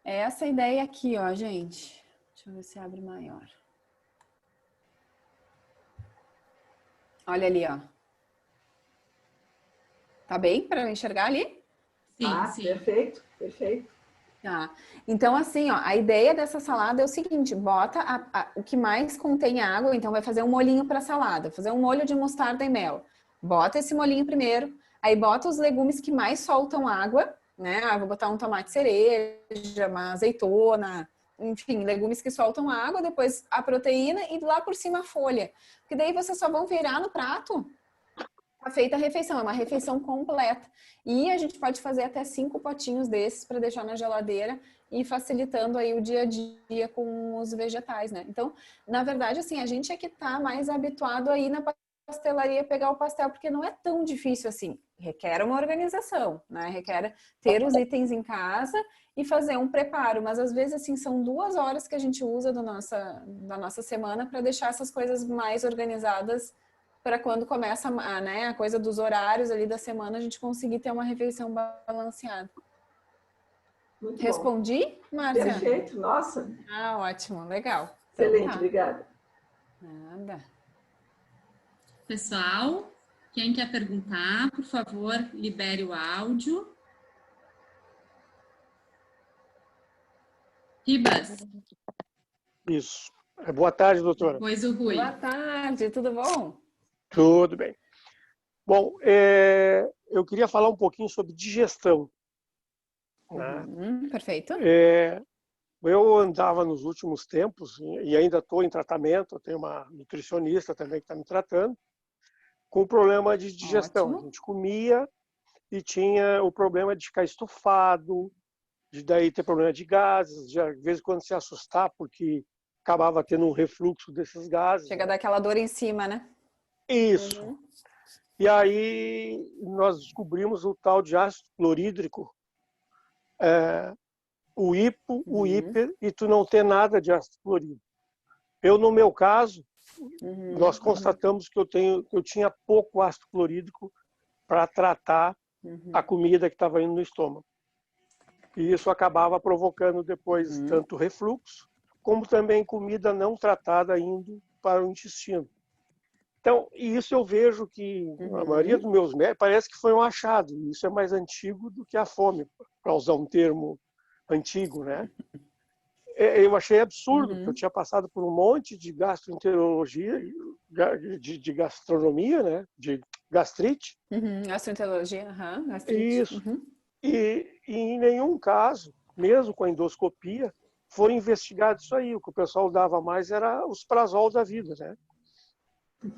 É essa ideia aqui, ó, gente. Deixa eu ver se abre maior. Olha ali, ó. Tá bem para enxergar ali? Sim, sim. Perfeito, perfeito. Tá. Então, assim, ó, a ideia dessa salada é o seguinte, bota o que mais contém água, então vai fazer um molhinho para salada, fazer um molho de mostarda e mel. Bota esse molhinho primeiro, aí bota os legumes que mais soltam água, né? Vou botar um tomate cereja, uma azeitona, enfim, legumes que soltam água, depois a proteína e lá por cima a folha. Porque daí vocês só vão virar no prato, tá feita a refeição, é uma refeição completa. E a gente pode fazer até 5 potinhos desses para deixar na geladeira e facilitando aí o dia a dia com os vegetais, né? Então, na verdade, assim, a gente é que tá mais habituado aí na pastelaria pegar o pastel, porque não é tão difícil assim. Requer uma organização, né? Requer ter os itens em casa e fazer um preparo. Mas às vezes, assim, são 2 horas que a gente usa da nossa semana para deixar essas coisas mais organizadas para quando começa a coisa dos horários ali da semana, a gente conseguir ter uma refeição balanceada. Muito Respondi, bom. Márcia? Perfeito, nossa. Ah, ótimo, legal. Excelente, Então, tá. obrigada. Nada. Pessoal, quem quer perguntar, por favor, libere o áudio. Ribas. Isso. Boa tarde, doutora. Pois o Rui. Boa tarde, tudo bom? Tudo bem. Bom, eu queria falar um pouquinho sobre digestão. Né? Perfeito. Eu andava nos últimos tempos, e ainda estou em tratamento, eu tenho uma nutricionista também que está me tratando, com problema de digestão. Ótimo. A gente comia e tinha o problema de ficar estufado, de daí ter problema de gases, de às vezes quando se assustar, porque acabava tendo um refluxo desses gases. Chega a dar aquela dor em cima, né? Isso. E aí nós descobrimos o tal de ácido clorídrico, o hipo, o hiper, e tu não ter nada de ácido clorídrico. Eu, no meu caso, nós constatamos que eu tinha pouco ácido clorídrico para tratar a comida que estava indo no estômago. E isso acabava provocando depois tanto refluxo, como também comida não tratada indo para o intestino. Então, isso eu vejo que a maioria dos meus médicos parece que foi um achado. Isso é mais antigo do que a fome, para usar um termo antigo, né? Eu achei absurdo, porque eu tinha passado por um monte de gastroenterologia, de gastronomia, né? De gastrite. Gastroenterologia, gastrite. Isso. E em nenhum caso, mesmo com a endoscopia, foi investigado isso aí. O que o pessoal dava mais era os prazol da vida, né?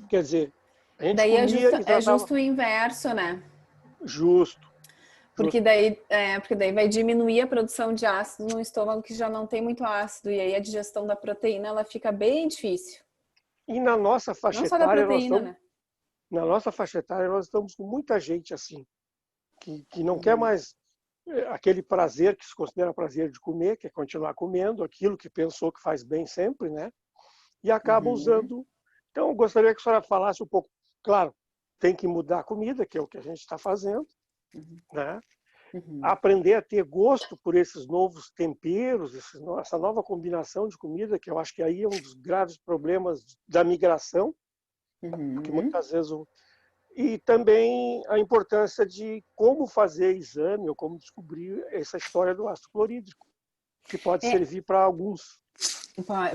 Quer dizer, a gente Daí comia e tratava... é justo o inverso, né? Justo. Porque daí vai diminuir a produção de ácido no estômago que já não tem muito ácido, e aí a digestão da proteína ela fica bem difícil. E na nossa faixa Não só da etária, proteína, né? na nossa faixa etária, nós estamos com muita gente assim, que não quer mais aquele prazer que se considera prazer de comer, que é continuar comendo aquilo que pensou que faz bem sempre, né? E acaba usando. Então, eu gostaria que a senhora falasse um pouco. Claro, tem que mudar a comida, que é o que a gente está fazendo, né? Aprender a ter gosto por esses novos temperos, essa nova combinação de comida, que eu acho que aí é um dos graves problemas da migração, que muitas vezes e também a importância de como fazer exame ou como descobrir essa história do ácido clorídrico, que pode servir para alguns.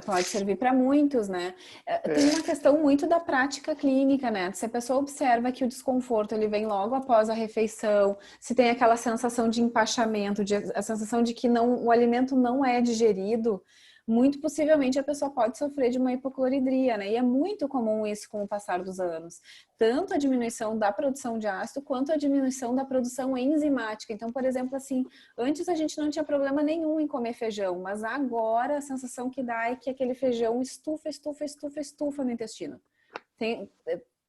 Pode servir para muitos, né? Tem uma questão muito da prática clínica, né? Se a pessoa observa que o desconforto ele vem logo após a refeição, se tem aquela sensação de empachamento, a sensação de que o alimento não é digerido, muito possivelmente a pessoa pode sofrer de uma hipocloridria, né? E é muito comum isso com o passar dos anos. Tanto a diminuição da produção de ácido, quanto a diminuição da produção enzimática. Então, por exemplo, assim, antes a gente não tinha problema nenhum em comer feijão, mas agora a sensação que dá é que aquele feijão estufa no intestino.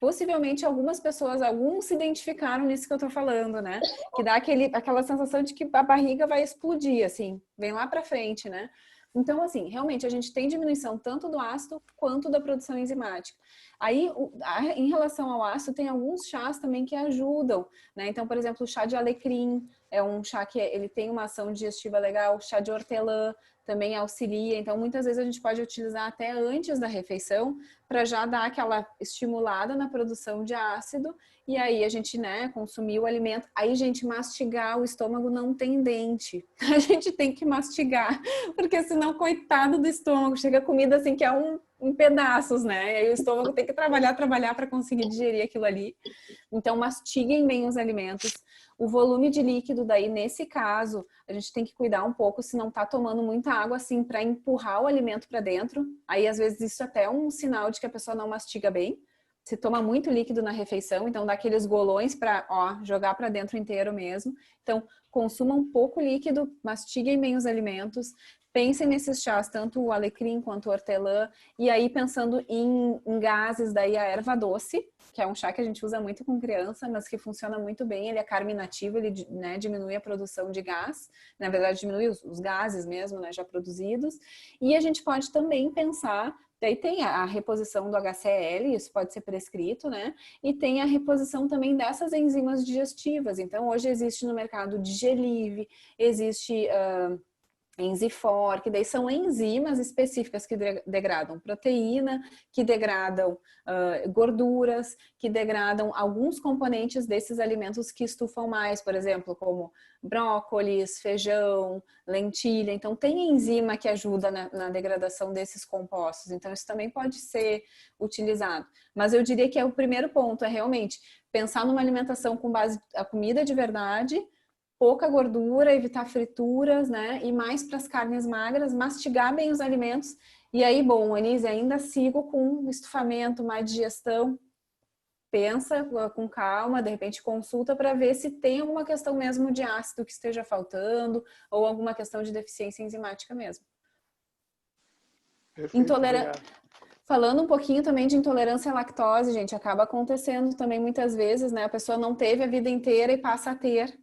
Possivelmente algumas pessoas, alguns se identificaram nisso que eu tô falando, né? Que dá aquela sensação de que a barriga vai explodir, assim, vem lá pra frente, né? Então, assim, realmente a gente tem diminuição tanto do ácido quanto da produção enzimática. Aí, em relação ao ácido, tem alguns chás também que ajudam, né? Então, por exemplo, o chá de alecrim é um chá que ele tem uma ação digestiva legal, o chá de hortelã também auxilia. Então, muitas vezes a gente pode utilizar até antes da refeição para já dar aquela estimulada na produção de ácido e aí a gente, né, consumir o alimento. Aí, gente, mastigar, o estômago não tem dente. A gente tem que mastigar, porque senão, coitado do estômago, chega comida assim que é em pedaços, né? E aí o estômago tem que trabalhar para conseguir digerir aquilo ali. Então, mastiguem bem os alimentos. O volume de líquido daí, nesse caso, a gente tem que cuidar um pouco se não tá tomando muita água assim para empurrar o alimento para dentro. Aí, às vezes, isso até é um sinal de que a pessoa não mastiga bem. Se toma muito líquido na refeição, então dá aqueles golões para jogar para dentro inteiro mesmo. Então, consumam pouco líquido, mastiguem bem os alimentos. Pensem nesses chás, tanto o alecrim quanto o hortelã. E aí, pensando em gases, daí a erva doce, que é um chá que a gente usa muito com criança, mas que funciona muito bem. Ele é carminativo, ele, né, diminui a produção de gás. Na verdade, diminui os gases mesmo, né, já produzidos. E a gente pode também pensar... Daí tem a reposição do HCl, isso pode ser prescrito, né? E tem a reposição também dessas enzimas digestivas. Então, hoje existe no mercado Digelive, existe Enzifor, que daí são enzimas específicas que degradam proteína, que degradam gorduras, que degradam alguns componentes desses alimentos que estufam mais, por exemplo, como brócolis, feijão, lentilha. Então, tem enzima que ajuda na degradação desses compostos. Então, isso também pode ser utilizado. Mas eu diria que o primeiro ponto é realmente pensar numa alimentação com base a comida de verdade, pouca gordura, evitar frituras, né? E mais para as carnes magras, mastigar bem os alimentos. E aí, bom, Anise, ainda sigo com estufamento, má digestão. Pensa com calma, de repente consulta para ver se tem alguma questão mesmo de ácido que esteja faltando ou alguma questão de deficiência enzimática mesmo. Perfeito, Falando um pouquinho também de intolerância à lactose, gente, acaba acontecendo também muitas vezes, né? A pessoa não teve a vida inteira e passa a ter.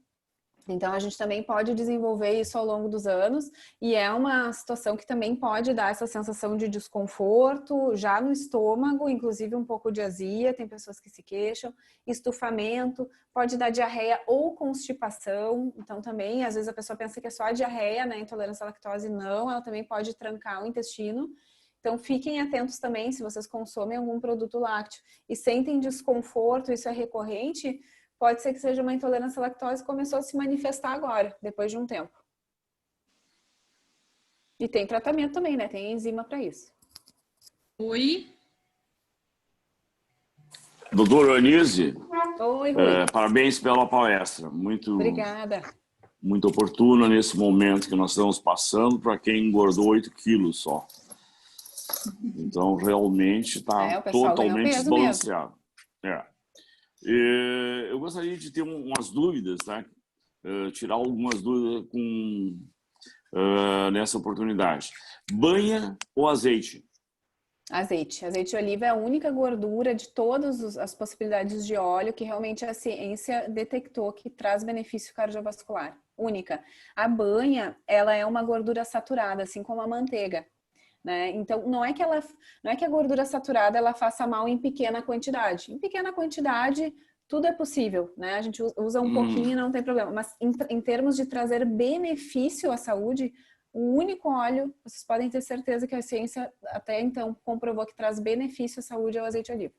Então, a gente também pode desenvolver isso ao longo dos anos e é uma situação que também pode dar essa sensação de desconforto já no estômago, inclusive um pouco de azia, tem pessoas que se queixam, estufamento, pode dar diarreia ou constipação. Então, também, às vezes a pessoa pensa que é só a diarreia, né? Intolerância à lactose, não, ela também pode trancar o intestino. Então, fiquem atentos também se vocês consomem algum produto lácteo e sentem desconforto, isso é recorrente, pode ser que seja uma intolerância à lactose que começou a se manifestar agora, depois de um tempo. E tem tratamento também, né? Tem enzima para isso. Oi. Doutora Anise, Oi, Rui. parabéns pela palestra. Obrigada. Muito oportuna nesse momento que nós estamos passando para quem engordou 8 quilos só. Então, realmente está totalmente desbalanceado. Eu gostaria de ter umas dúvidas, tá? Tirar algumas dúvidas nessa oportunidade. Banha ou azeite? Azeite. Azeite de oliva é a única gordura de todas as possibilidades de óleo que realmente a ciência detectou que traz benefício cardiovascular. Única. A banha, ela é uma gordura saturada, assim como a manteiga. Né? Então, não é que a gordura saturada ela faça mal em pequena quantidade. Em pequena quantidade, tudo é possível, né? A gente usa um pouquinho, não tem problema. Mas em termos de trazer benefício à saúde, o único óleo, vocês podem ter certeza que a ciência até então comprovou que traz benefício à saúde é o azeite de oliva.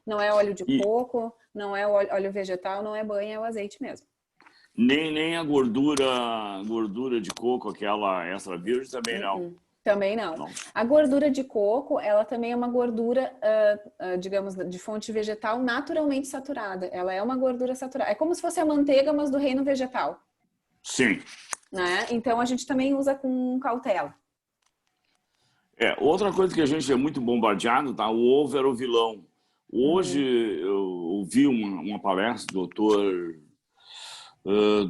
Não é óleo de coco, não é óleo vegetal, não é banha, é o azeite mesmo. Nem a gordura de coco, aquela extra virgem, também não. Também não. A gordura de coco, ela também é uma gordura, digamos, de fonte vegetal naturalmente saturada. Ela é uma gordura saturada. É como se fosse a manteiga, mas do reino vegetal. Sim. Né? Então, a gente também usa com cautela. Outra coisa que a gente é muito bombardeado, tá? O ovo era o vilão. Hoje, eu ouvi uma palestra do doutor,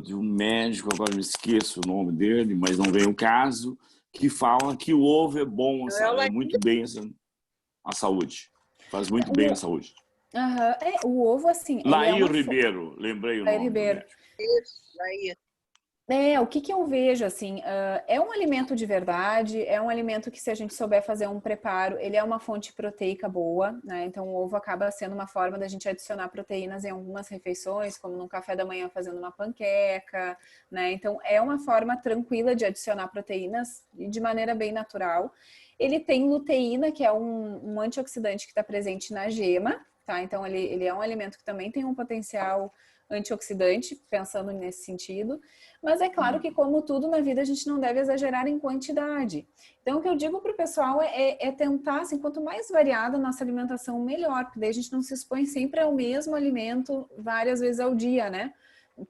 de um médico, agora me esqueço o nome dele, mas não vem o caso, que fala que o ovo é bom, muito bem à saúde. Faz muito bem à saúde. O ovo, assim... Lair Ribeiro, lembrei o nome. Lair Ribeiro. Isso, Lair. O que eu vejo, assim, é um alimento de verdade, é um alimento que se a gente souber fazer um preparo, ele é uma fonte proteica boa, né? Então o ovo acaba sendo uma forma da gente adicionar proteínas em algumas refeições, como num café da manhã fazendo uma panqueca, né? Então é uma forma tranquila de adicionar proteínas e de maneira bem natural. Ele tem luteína, que é um antioxidante que está presente na gema, tá? Então ele é um alimento que também tem um potencial antioxidante, pensando nesse sentido. Mas é claro que, como tudo na vida, a gente não deve exagerar em quantidade. Então, o que eu digo para o pessoal é tentar, assim, quanto mais variada a nossa alimentação, melhor. Porque daí a gente não se expõe sempre ao mesmo alimento várias vezes ao dia, né?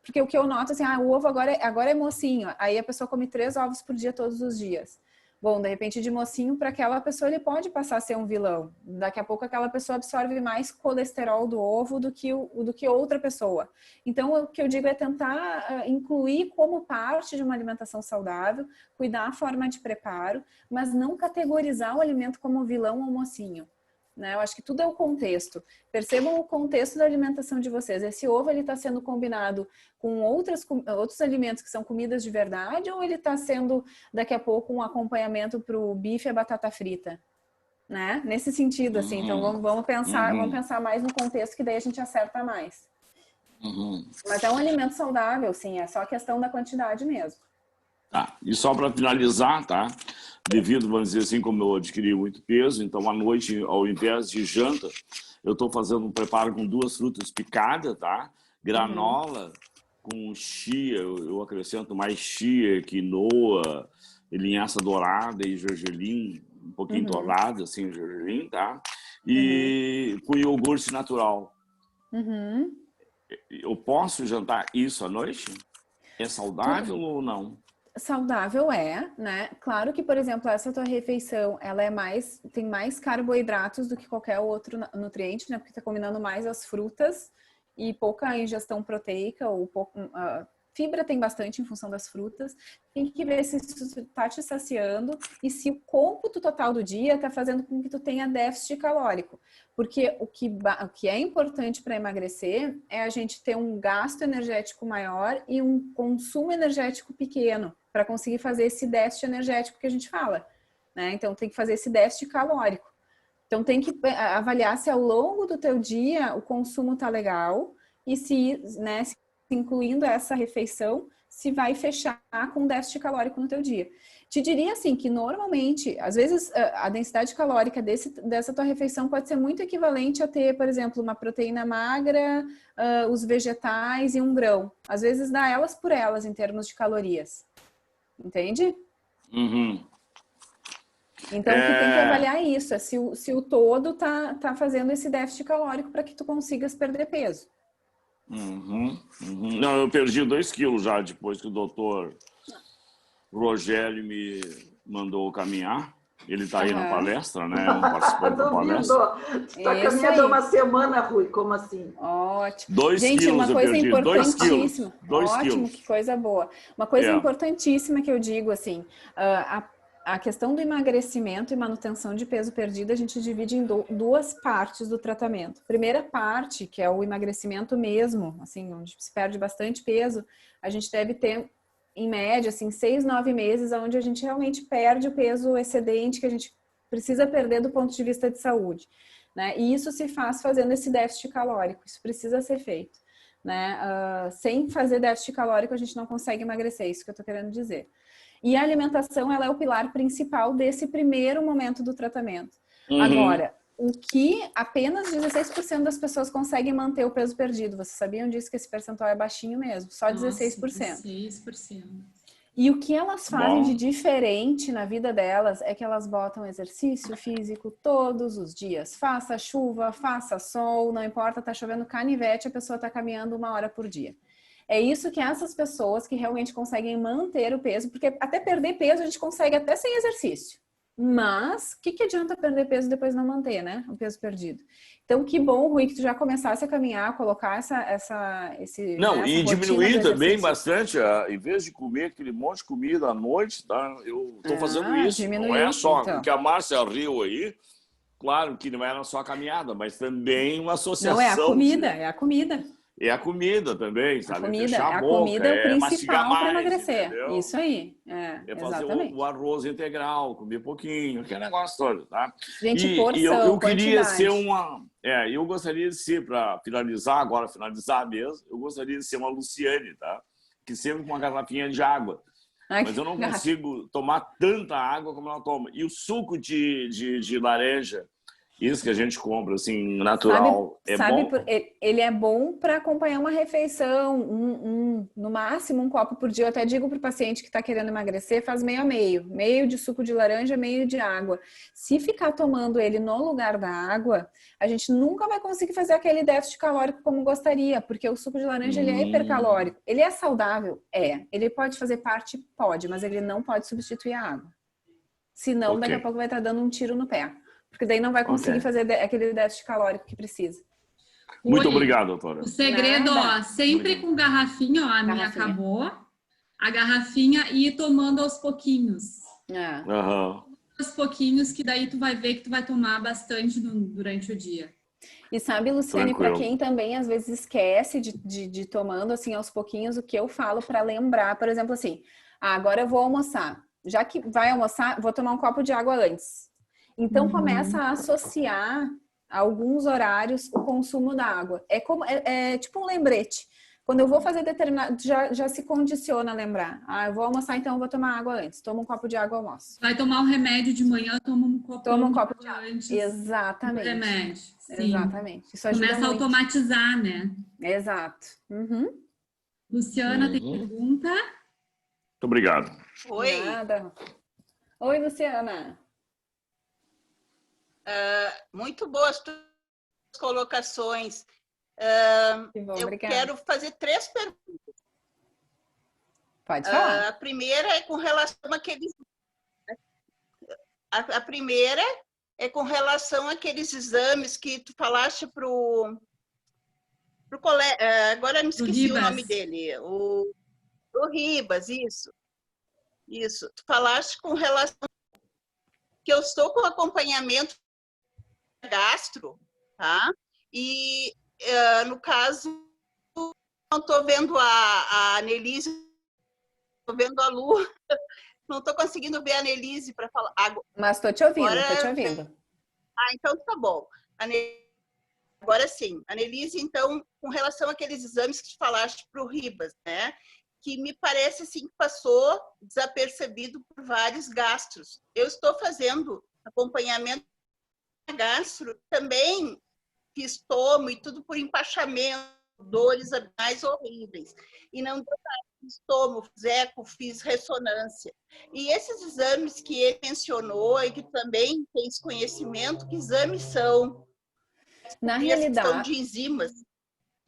Porque o que eu noto, assim, o ovo agora é mocinho. Aí a pessoa come 3 ovos por dia todos os dias. Bom, de repente, de mocinho, para aquela pessoa, ele pode passar a ser um vilão. Daqui a pouco, aquela pessoa absorve mais colesterol do ovo do que outra pessoa. Então, o que eu digo é tentar incluir como parte de uma alimentação saudável, cuidar a forma de preparo, mas não categorizar o alimento como vilão ou mocinho. Né? Eu acho que tudo é o contexto. Percebam o contexto da alimentação de vocês. Esse ovo ele está sendo combinado com outros alimentos que são comidas de verdade, ou ele está sendo daqui a pouco um acompanhamento para o bife e a batata frita, né? Nesse sentido, assim. Então vamos pensar mais no contexto, que daí a gente acerta mais. Mas é um alimento saudável, sim. É só questão da quantidade mesmo. Tá. E só para finalizar, tá? Devido, vamos dizer assim, como eu adquiri muito peso, então à noite, ao invés de janta, eu estou fazendo um preparo com 2 frutas picadas, tá? Granola com chia, eu acrescento mais chia, quinoa, linhaça dourada e gergelim, um pouquinho torrado, assim, gergelim, tá? E com iogurte natural. Eu posso jantar isso à noite? É saudável ou não? Saudável né? Claro que, por exemplo, essa tua refeição, ela tem mais carboidratos do que qualquer outro nutriente, né? Porque tá combinando mais as frutas e pouca ingestão proteica ou Fibra tem bastante em função das frutas. Tem que ver se isso está te saciando e se o cômputo total do dia está fazendo com que tu tenha déficit calórico. Porque o que é importante para emagrecer é a gente ter um gasto energético maior e um consumo energético pequeno para conseguir fazer esse déficit energético que a gente fala, né? Então tem que fazer esse déficit calórico. Então tem que avaliar se ao longo do teu dia o consumo tá legal e se, né, incluindo essa refeição, se vai fechar com déficit calórico no teu dia. Te diria assim que normalmente, às vezes a densidade calórica dessa tua refeição pode ser muito equivalente a ter, por exemplo, uma proteína magra, os vegetais e um grão. Às vezes dá elas por elas em termos de calorias. Entende? Uhum. Então, tu tem que avaliar isso, se o todo tá fazendo esse déficit calórico para que tu consigas perder peso. Uhum. Não, eu perdi 2 quilos já depois que o doutor Rogério me mandou caminhar. Ele está aí na palestra, né? Um participante da palestra. Tu está caminhando há uma semana, Rui, como assim? Ótimo. 2 Gente, quilos uma coisa eu perdi. importantíssima. 2 Ótimo, quilos. que coisa boa. Uma coisa importantíssima que eu digo, assim, a questão do emagrecimento e manutenção de peso perdido, a gente divide em 2 partes do tratamento. Primeira parte, que é o emagrecimento mesmo, assim, onde se perde bastante peso, a gente deve ter, em média, assim, 6, 9 meses, onde a gente realmente perde o peso excedente que a gente precisa perder do ponto de vista de saúde, né? E isso se faz fazendo esse déficit calórico, isso precisa ser feito, né? Sem fazer déficit calórico, a gente não consegue emagrecer, isso que eu tô querendo dizer. E a alimentação, ela é o pilar principal desse primeiro momento do tratamento. Agora, o que apenas 16% das pessoas conseguem manter o peso perdido. Vocês sabiam disso, que esse percentual é baixinho mesmo? Só 16%. 16%. E o que elas fazem de diferente na vida delas é que elas botam exercício físico todos os dias. Faça chuva, faça sol, não importa, tá chovendo canivete, a pessoa tá caminhando 1 hora por dia. É isso que essas pessoas que realmente conseguem manter o peso, porque até perder peso a gente consegue até sem exercício. Mas, o que adianta perder peso e depois não manter, né? O peso perdido. Então, que bom, Rui, que tu já começasse a caminhar, colocar esse... Não, né, e diminuir também bastante, em vez de comer aquele monte de comida à noite, tá? Eu tô fazendo isso. Não é só o que a Márcia riu aí, claro que não era só a caminhada, mas também uma associação. Não, é a comida, é a comida. É a comida também, sabe? A comida, Fechar a boca, comida é o principal para emagrecer. Entendeu? Isso aí. É fazer o arroz integral, comer pouquinho, aquele negócio todo, tá? Gente, porção, eu queria quantidade. ser eu gostaria de ser, para finalizar mesmo, eu gostaria de ser uma Luciane, tá? Que sempre com uma garrafinha de água. Mas eu não consigo tomar tanta água como ela toma. E o suco de laranja, isso que a gente compra, assim, natural, bom? Ele é bom para acompanhar uma refeição, no máximo 1 copo por dia. Eu até digo para o paciente que está querendo emagrecer, faz meio a meio. Meio de suco de laranja, meio de água. Se ficar tomando ele no lugar da água, a gente nunca vai conseguir fazer aquele déficit calórico como gostaria, porque o suco de laranja ele é hipercalórico. Ele é saudável? É. Ele pode fazer parte? Pode, mas ele não pode substituir a água. Senão, daqui a pouco vai estar dando um tiro no pé. Porque daí não vai conseguir fazer aquele déficit calórico que precisa. Muito obrigado, doutora. O segredo, sempre com garrafinha, a minha acabou. A garrafinha e ir tomando aos pouquinhos. Aos pouquinhos, que daí tu vai ver que tu vai tomar bastante durante o dia. E sabe, Luciane, para quem também às vezes esquece de tomando assim aos pouquinhos, o que eu falo para lembrar, por exemplo, assim, agora eu vou almoçar. Já que vai almoçar, vou tomar um copo de água antes. Então, começa a associar a alguns horários o consumo da água. É tipo um lembrete. Quando eu vou fazer determinado... Já se condiciona a lembrar. Eu vou almoçar, então eu vou tomar água antes. Toma um copo de água ao almoço. Vai tomar um remédio de manhã, toma um copo de água antes. Exatamente. Remédio. Sim. Exatamente. Isso ajuda Começa muito. a automatizar, né? Exato. Luciana, tem pergunta? Muito obrigado. Oi. Nada. Oi, Luciana. Muito boas tuas colocações. Eu quero fazer 3 perguntas. Pode falar. A primeira é com relação àqueles... A primeira é com relação àqueles exames que tu falaste para o colega... Agora me esqueci o nome dele. Pro Ribas, isso. Isso. Tu falaste com relação que eu estou com acompanhamento gastro, tá? E, no caso, não estou vendo a Anelise, estou vendo a Lu, não estou conseguindo ver a Anelise para falar. Mas estou te ouvindo, estou te ouvindo. Então tá bom. Agora sim. Anelise, então, com relação àqueles exames que tu falaste para o Ribas, né? Que me parece assim que passou desapercebido por vários gastros. Eu estou fazendo acompanhamento gastro também, fiz tomo e tudo por empachamento, dores abdominais horríveis. E não deu nada, fiz tomo, fiz eco, fiz ressonância. E esses exames que ele mencionou e que também tens conhecimento, que exames são? Na questão realidade, de enzimas.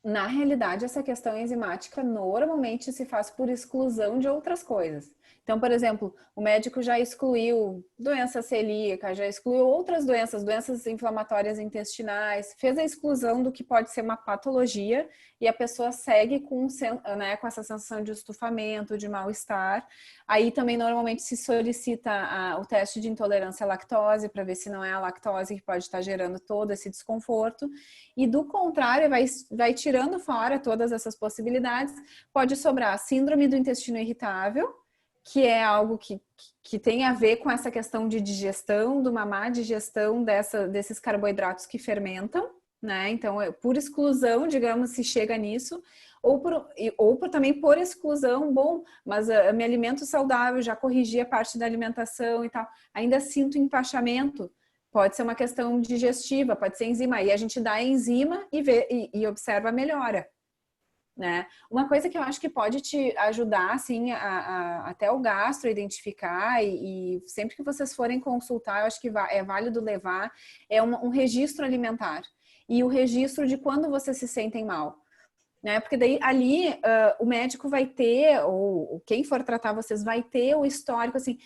Na realidade, essa questão enzimática normalmente se faz por exclusão de outras coisas. Então, por exemplo, o médico já excluiu doença celíaca, já excluiu outras doenças, doenças inflamatórias intestinais, fez a exclusão do que pode ser uma patologia e a pessoa segue com, né, com essa sensação de estufamento, de mal-estar. Aí também normalmente se solicita o teste de intolerância à lactose para ver se não é a lactose que pode estar gerando todo esse desconforto. E do contrário, vai tirando fora todas essas possibilidades, pode sobrar síndrome do intestino irritável, que é algo que tem a ver com essa questão de digestão, de uma má digestão desses carboidratos que fermentam, né? Então, por exclusão, digamos, se chega nisso, ou também por exclusão, bom, mas eu me alimento saudável, já corrigi a parte da alimentação e tal, ainda sinto empachamento. Pode ser uma questão digestiva, pode ser enzima. E a gente dá a enzima e observa a melhora, né? Uma coisa que eu acho que pode te ajudar, assim, até o gastro identificar e sempre que vocês forem consultar, eu acho que é válido levar, um registro alimentar. E o registro de quando vocês se sentem mal. Né? Porque daí ali o médico vai ter, ou quem for tratar vocês vai ter o histórico, assim,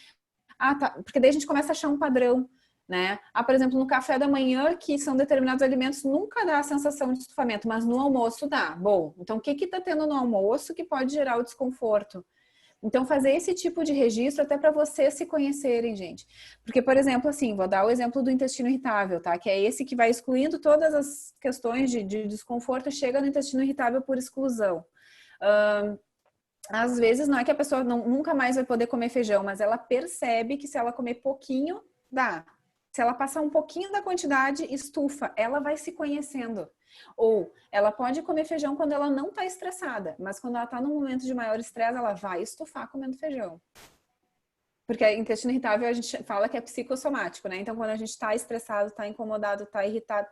tá, porque daí a gente começa a achar um padrão. Né? Por exemplo, no café da manhã, que são determinados alimentos, nunca dá a sensação de estufamento, mas no almoço dá. Bom, então o que está tendo no almoço que pode gerar o desconforto? Então, fazer esse tipo de registro até para vocês se conhecerem, gente. Porque, por exemplo, assim, vou dar o exemplo do intestino irritável, tá? Que é esse que vai excluindo todas as questões de desconforto, chega no intestino irritável por exclusão. Às vezes, não é que a pessoa nunca mais vai poder comer feijão, mas ela percebe que se ela comer pouquinho, dá. Se ela passar um pouquinho da quantidade, estufa, ela vai se conhecendo. Ou ela pode comer feijão quando ela não está estressada, mas quando ela está num momento de maior estresse, ela vai estufar comendo feijão. Porque intestino irritável a gente fala que é psicossomático, né? Então, quando a gente está estressado, está incomodado, está irritado,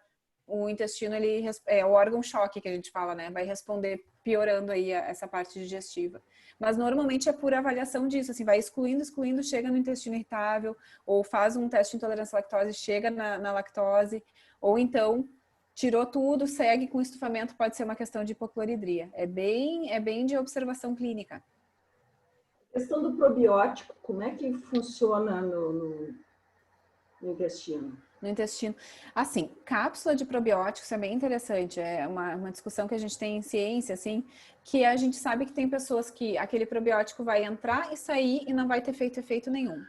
o intestino, ele é o órgão choque que a gente fala, né? Vai responder piorando aí essa parte digestiva. Mas normalmente é por avaliação disso, assim, vai excluindo, chega no intestino irritável, ou faz um teste de intolerância à lactose, chega na lactose, ou então tirou tudo, segue com estufamento, pode ser uma questão de hipocloridria. É bem de observação clínica. A questão do probiótico, como é que funciona no intestino? No intestino. Assim, cápsula de probióticos é bem interessante. É uma discussão que a gente tem em ciência, assim, que a gente sabe que tem pessoas que aquele probiótico vai entrar e sair e não vai ter feito efeito nenhum.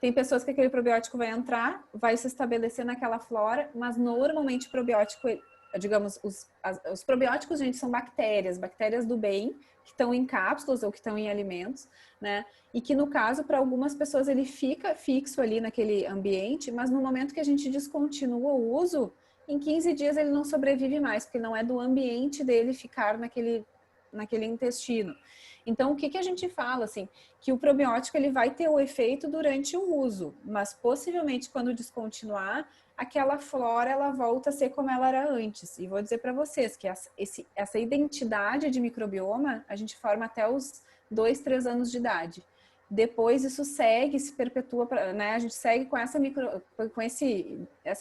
Tem pessoas que aquele probiótico vai entrar, vai se estabelecer naquela flora, mas normalmente o probiótico, digamos, os probióticos, gente, são bactérias do bem, que estão em cápsulas ou que estão em alimentos, né? E que no caso, para algumas pessoas, ele fica fixo ali naquele ambiente, mas no momento que a gente descontinua o uso, em 15 dias ele não sobrevive mais, porque não é do ambiente dele ficar naquele intestino. Então, o que a gente fala, assim, que o probiótico ele vai ter o efeito durante o uso, mas possivelmente quando descontinuar, aquela flora ela volta a ser como ela era antes. E vou dizer para vocês que essa identidade de microbioma a gente forma até os 2, 3 anos de idade. Depois isso segue, se perpetua, né? A gente segue com essa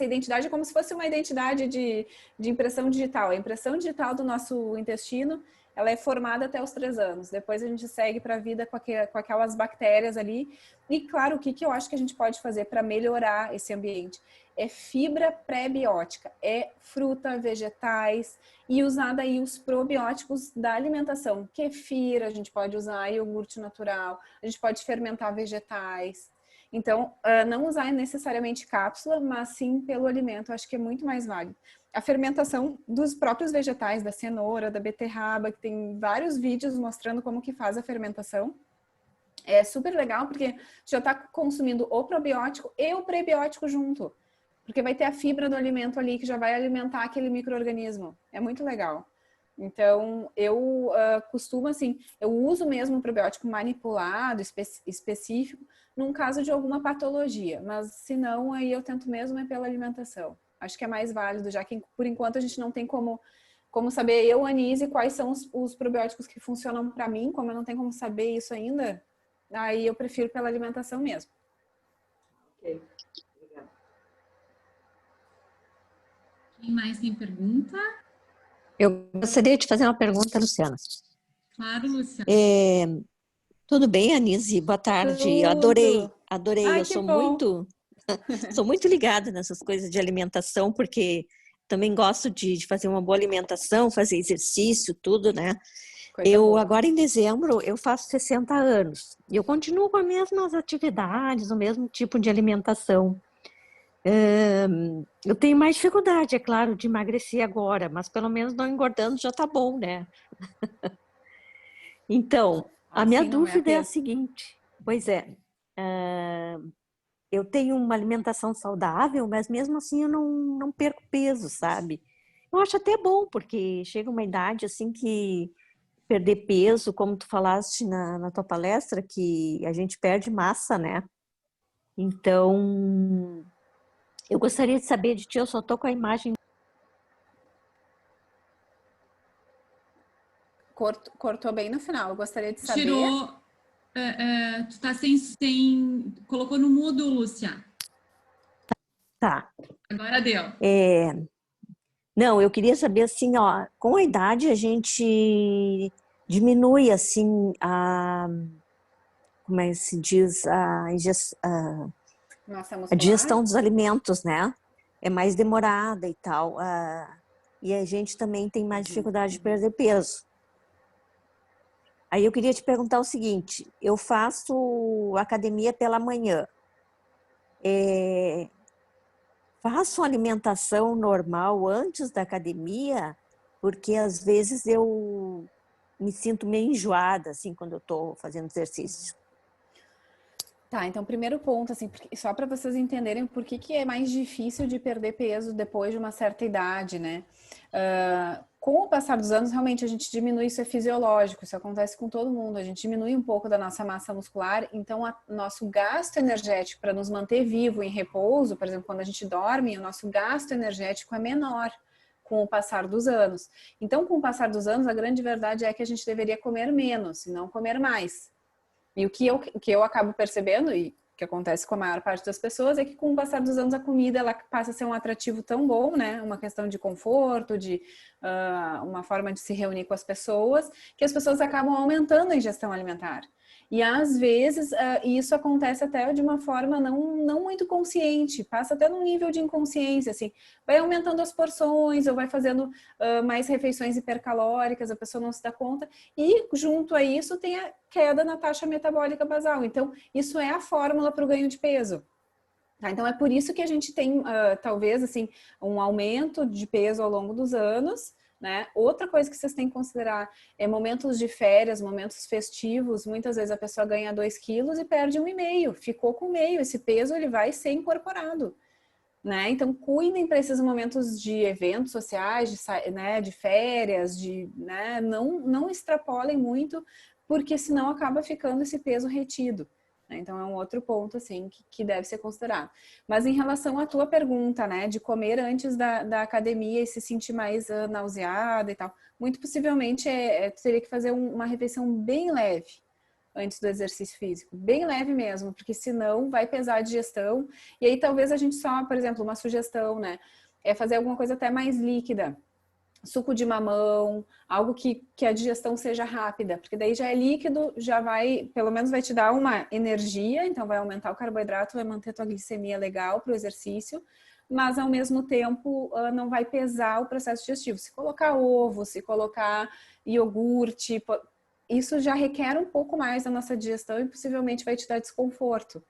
identidade como se fosse uma identidade de impressão digital. A impressão digital do nosso intestino ela é formada até os 3 anos. Depois a gente segue para a vida com aquelas bactérias ali. E claro, o que eu acho que a gente pode fazer para melhorar esse ambiente? É fibra pré-biótica, é fruta, vegetais e usar daí os probióticos da alimentação. Kefir, a gente pode usar iogurte natural, a gente pode fermentar vegetais. Então, não usar necessariamente cápsula, mas sim pelo alimento, acho que é muito mais válido. A fermentação dos próprios vegetais, da cenoura, da beterraba, que tem vários vídeos mostrando como que faz a fermentação. É super legal porque já está consumindo o probiótico e o prebiótico junto. Porque vai ter a fibra do alimento ali que já vai alimentar aquele micro-organismo. É muito legal. Então, eu costumo, assim, eu uso mesmo o probiótico manipulado, específico, num caso de alguma patologia. Mas, se não, aí eu tento mesmo é pela alimentação. Acho que é mais válido, já que, por enquanto, a gente não tem como saber, eu, Anise, quais são os probióticos que funcionam para mim. Como eu não tenho como saber isso ainda, aí eu prefiro pela alimentação mesmo. Ok. Quem mais tem pergunta? Eu gostaria de fazer uma pergunta, Luciana. Claro, Luciana. Tudo bem, Anise? Boa tarde. Tudo. Adorei. Ai, Eu que sou bom. sou muito ligada nessas coisas de alimentação, porque também gosto de fazer uma boa alimentação, fazer exercício, tudo, né? Coisa boa. Agora em dezembro, eu faço 60 anos. E eu continuo com as mesmas atividades, o mesmo tipo de alimentação. Eu tenho mais dificuldade, é claro, de emagrecer agora, mas pelo menos não engordando já tá bom, né? Então, a minha Assim não é a dúvida é a pena. seguinte, pois é, eu tenho uma alimentação saudável, mas mesmo assim eu não perco peso, sabe? Eu acho até bom, porque chega uma idade assim que perder peso, como tu falaste na tua palestra, que a gente perde massa, né? Então, eu gostaria de saber de ti, eu só tô com a imagem. Cortou bem no final. Eu gostaria de saber. Tirou. Tu tá sem. Colocou no mudo, Lúcia. Tá. Agora deu. Não, eu queria saber assim, ó, com a idade a gente diminui assim como é que se diz, Massa a muscular? digestão dos alimentos, né? É mais demorada e tal. E a gente também tem mais dificuldade de perder peso. Aí eu queria te perguntar o seguinte, eu faço academia pela manhã. Faço alimentação normal antes da academia, porque às vezes eu me sinto meio enjoada, assim, quando eu estou fazendo exercício. Tá, então primeiro ponto, assim, só para vocês entenderem por que é mais difícil de perder peso depois de uma certa idade, né? Com o passar dos anos, realmente a gente diminui, isso é fisiológico, isso acontece com todo mundo, a gente diminui um pouco da nossa massa muscular, então nosso gasto energético para nos manter vivo em repouso, por exemplo, quando a gente dorme, o nosso gasto energético é menor com o passar dos anos. Então, com o passar dos anos, a grande verdade é que a gente deveria comer menos e não comer mais. E o que eu acabo percebendo, e que acontece com a maior parte das pessoas, é que com o passar dos anos a comida ela passa a ser um atrativo tão bom, né? Uma questão de conforto, de uma forma de se reunir com as pessoas, que as pessoas acabam aumentando a ingestão alimentar. E às vezes isso acontece até de uma forma não muito consciente, passa até num nível de inconsciência, assim, vai aumentando as porções ou vai fazendo mais refeições hipercalóricas, a pessoa não se dá conta, e junto a isso tem a queda na taxa metabólica basal. Então, isso é a fórmula para o ganho de peso. Tá? Então, é por isso que a gente tem, talvez, assim, um aumento de peso ao longo dos anos, né? Outra coisa que vocês têm que considerar é momentos de férias, momentos festivos. Muitas vezes a pessoa ganha 2 quilos e perde 1,5. Ficou com meio. Esse peso ele vai ser incorporado, né? Então cuidem para esses momentos de eventos sociais, de férias, né? Não extrapolem muito, porque senão acaba ficando esse peso retido. Então é um outro ponto assim que deve ser considerado. Mas em relação à tua pergunta, né, de comer antes da academia e se sentir mais nauseada e tal, muito possivelmente tu teria que fazer uma refeição bem leve antes do exercício físico, bem leve mesmo, porque senão vai pesar a digestão. E aí talvez a gente só, por exemplo, uma sugestão, né, é fazer alguma coisa até mais líquida. suco de mamão, algo que a digestão seja rápida, porque daí já é líquido, já vai, pelo menos vai te dar uma energia, então vai aumentar o carboidrato, vai manter tua glicemia legal para o exercício, mas ao mesmo tempo não vai pesar o processo digestivo. Se colocar ovo, se colocar iogurte, isso já requer um pouco mais da nossa digestão e possivelmente vai te dar desconforto.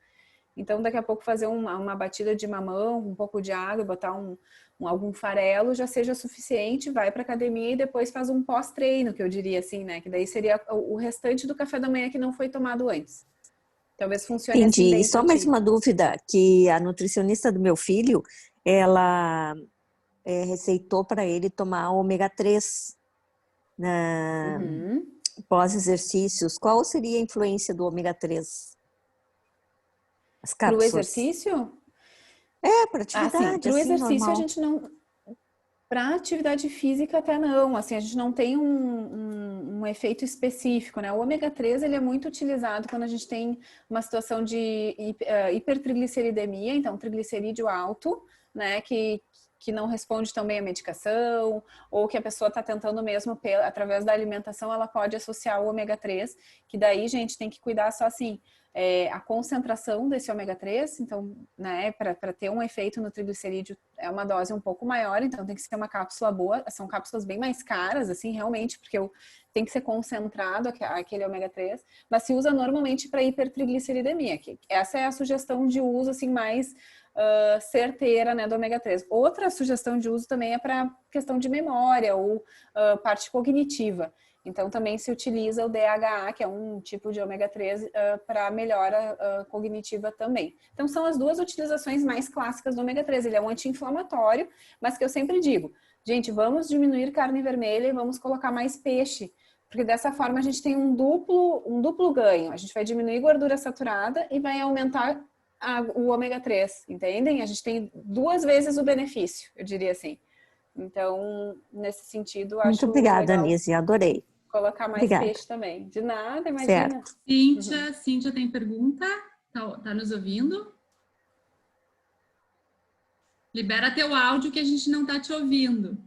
Então, daqui a pouco fazer uma batida de mamão, um pouco de água, botar algum farelo já seja suficiente, vai para academia e depois faz um pós-treino, que eu diria assim, né? Que daí seria o restante do café da manhã que não foi tomado antes. Talvez funcione Entendi. assim bem E só pra mais ti. uma dúvida, que a nutricionista do meu filho, ela receitou para ele tomar ômega 3 pós-exercícios. Qual seria a influência do ômega 3? As Para o cápsulas. Para exercício? atividade, Para o assim, exercício a normal. gente não... Para atividade física até não, assim, a gente não tem um efeito específico, né? O ômega 3 ele é muito utilizado quando a gente tem uma situação de hipertrigliceridemia, então triglicerídeo alto, né? Que não responde também à medicação, ou que a pessoa está tentando mesmo, através da alimentação, ela pode associar o ômega 3, que daí, gente, tem que cuidar só assim, a concentração desse ômega 3, então, né, para ter um efeito no triglicerídeo é uma dose um pouco maior, então tem que ser uma cápsula boa, são cápsulas bem mais caras, assim, realmente, porque tem que ser concentrado aquele ômega 3, mas se usa normalmente para hipertrigliceridemia, que essa é a sugestão de uso, assim, mais certeira, né, do ômega 3. Outra sugestão de uso também é para questão de memória ou parte cognitiva. Então, também se utiliza o DHA, que é um tipo de ômega 3, para melhora cognitiva também. Então, são as duas utilizações mais clássicas do ômega 3. Ele é um anti-inflamatório, mas que eu sempre digo, gente, vamos diminuir carne vermelha e vamos colocar mais peixe, porque dessa forma a gente tem um duplo ganho. A gente vai diminuir gordura saturada e vai aumentar o ômega 3, entendem? A gente tem 2 vezes o benefício, eu diria assim. Então, nesse sentido, Muito acho obrigada, legal Anise, adorei. colocar mais Obrigada. peixe também. De nada, imagina. Certo. Cíntia tem pergunta? Tá nos ouvindo? Libera teu áudio que a gente não tá te ouvindo.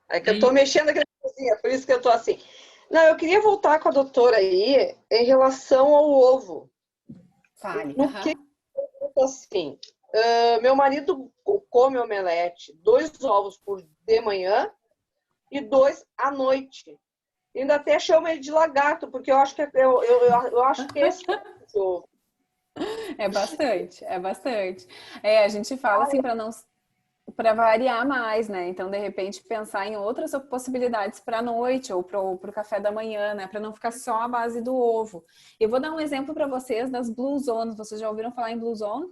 É que eu tô mexendo aqui na cozinha, por isso que eu tô assim. Não, eu queria voltar com a doutora aí em relação ao ovo. Fale. No que assim, meu marido come omelete, 2 ovos de manhã e 2 à noite. E ainda até chama ele de lagarto, porque eu acho que eu acho que é esse o ovo. É bastante, é bastante. A gente fala assim para variar mais, né? Então, de repente, pensar em outras possibilidades para a noite ou para o café da manhã, né? Para não ficar só à base do ovo. Eu vou dar um exemplo para vocês das Blue Zones. Vocês já ouviram falar em Blue Zone?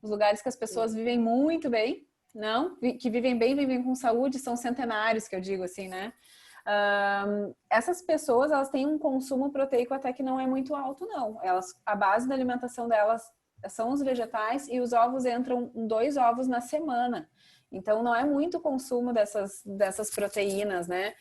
Os lugares que as pessoas vivem muito bem, não? Que vivem bem, vivem com saúde, são centenários, que eu digo assim, né? Essas pessoas, elas têm um consumo proteico até que não é muito alto, não. A base da alimentação delas são os vegetais e os ovos entram 2 ovos na semana. Então, não é muito consumo dessas proteínas, né?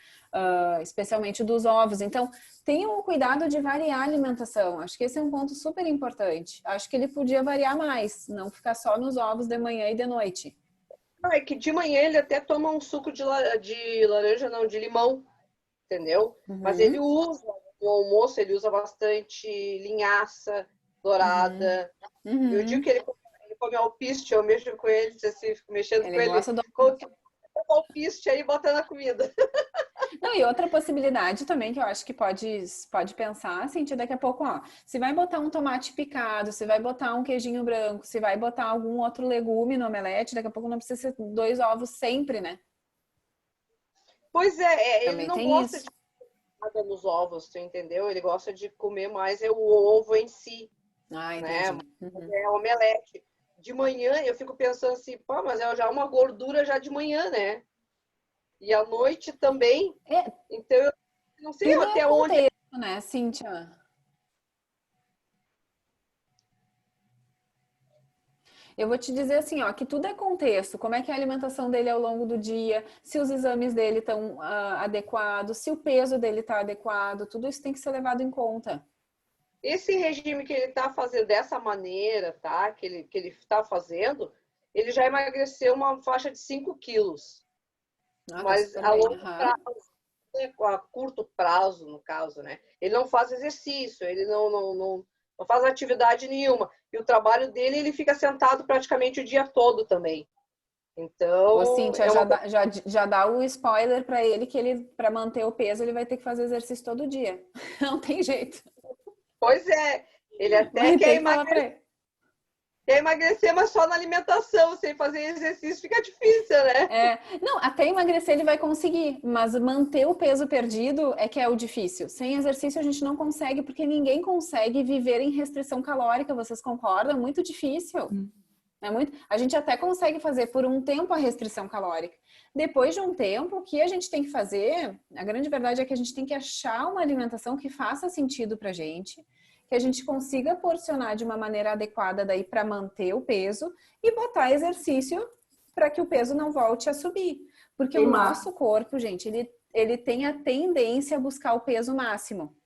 Especialmente dos ovos. Então, tenham o cuidado de variar a alimentação. Acho que esse é um ponto super importante. Acho que ele podia variar mais, não ficar só nos ovos de manhã e de noite. É que de manhã ele até toma um suco de laranja, não, de limão, entendeu? Mas ele usa, no almoço, ele usa bastante linhaça dourada. Eu digo que ele come alpiste, eu mexo com ele, assim, fico mexendo com ele. Gosta do alpiste aí, bota na comida. Não, e outra possibilidade também que eu acho que pode pensar, assim, daqui a pouco, ó, se vai botar um tomate picado, se vai botar um queijinho branco, se vai botar algum outro legume no omelete, daqui a pouco não precisa ser 2 ovos sempre, né? Pois ele não gosta isso. de nada nos ovos, tu entendeu? Ele gosta de comer mais o ovo em si. Né? É omelete. De manhã eu fico pensando assim, pô, mas é já uma gordura já de manhã, né? E à noite também. Então eu não sei tudo até onde. Contexto, né, Cíntia? Eu vou te dizer assim, ó, que tudo é contexto. Como é que é a alimentação dele ao longo do dia, se os exames dele estão adequados, se o peso dele está adequado, tudo isso tem que ser levado em conta. Esse regime que ele está fazendo dessa maneira, tá? Que ele está fazendo, ele já emagreceu uma faixa de 5 quilos. Mas a longo prazo, a curto prazo, no caso, né? Ele não faz exercício, ele não faz atividade nenhuma. E o trabalho dele, ele fica sentado praticamente o dia todo também. Então, Ô, Cíntia, já dá o spoiler para ele que ele, para manter o peso, ele vai ter que fazer exercício todo dia. Não tem jeito. Pois é, ele até quer emagrecer, mas só na alimentação, sem fazer exercício fica difícil, né? Não, até emagrecer ele vai conseguir, mas manter o peso perdido é que é o difícil. Sem exercício a gente não consegue, porque ninguém consegue viver em restrição calórica, vocês concordam? É muito difícil. A gente até consegue fazer por um tempo a restrição calórica. Depois de um tempo, o que a gente tem que fazer, a grande verdade é que a gente tem que achar uma alimentação que faça sentido pra gente, que a gente consiga porcionar de uma maneira adequada daí para manter o peso e botar exercício para que o peso não volte a subir. Porque o nosso corpo, gente, ele tem a tendência a buscar o peso máximo.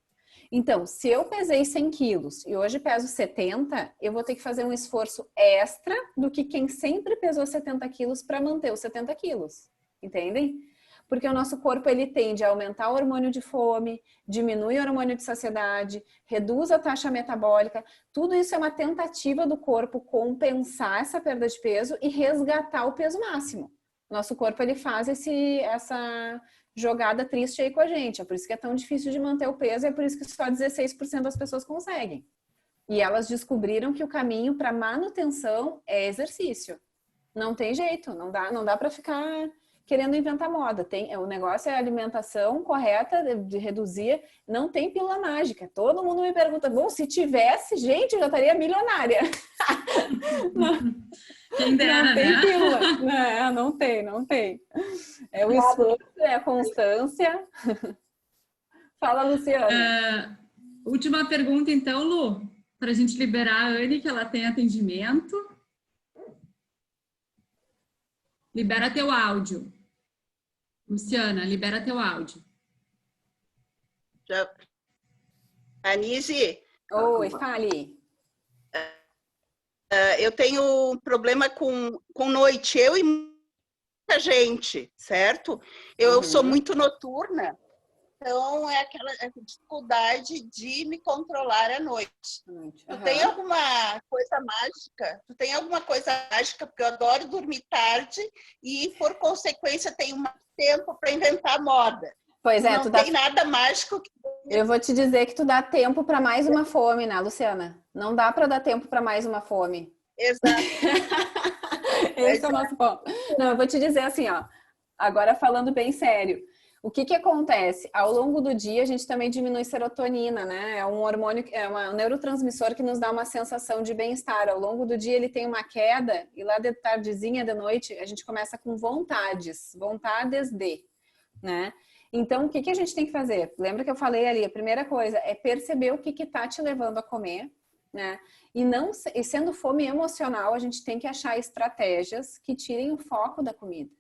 Então, se eu pesei 100 quilos e hoje peso 70, eu vou ter que fazer um esforço extra do que quem sempre pesou 70 quilos para manter os 70 quilos. Entendem? Porque o nosso corpo, ele tende a aumentar o hormônio de fome, diminui o hormônio de saciedade, reduz a taxa metabólica. Tudo isso é uma tentativa do corpo compensar essa perda de peso e resgatar o peso máximo. Nosso corpo, ele faz essa jogada triste aí com a gente. É por isso que é tão difícil de manter o peso e é por isso que só 16% das pessoas conseguem. E elas descobriram que o caminho para manutenção é exercício. Não tem jeito, não dá para ficar querendo inventar moda. O negócio é a alimentação correta, de reduzir. Não tem pílula mágica. Todo mundo me pergunta, bom, se tivesse, gente, eu já estaria milionária. Quem dera, não tem né? pílula. Não tem. É o esforço, é a constância. Fala, Luciana. Última pergunta, então, Lu, para a gente liberar a Anne, que ela tem atendimento. Libera teu áudio. Luciana, libera teu áudio. Anise. Oi, fale. Eu tenho um problema com noite, eu e muita gente, certo? Eu sou muito noturna, então é aquela dificuldade de me controlar à noite. Tu tem alguma coisa mágica? Porque eu adoro dormir tarde e, por consequência, tenho mais tempo para inventar moda. Pois é, não tem nada mágico. Eu vou te dizer que tu dá tempo para mais uma fome, né, Luciana? Não dá para dar tempo para mais uma fome. Exato. Esse é o nosso ponto. Não, eu vou te dizer assim, ó. Agora falando bem sério. O que acontece? Ao longo do dia, a gente também diminui serotonina, né? É um hormônio, é um neurotransmissor que nos dá uma sensação de bem-estar. Ao longo do dia, ele tem uma queda e lá de tardezinha, de noite, a gente começa com vontades de, né? Então, o que a gente tem que fazer? Lembra que eu falei ali, a primeira coisa é perceber o que tá te levando a comer, né? E sendo fome emocional, a gente tem que achar estratégias que tirem o foco da comida.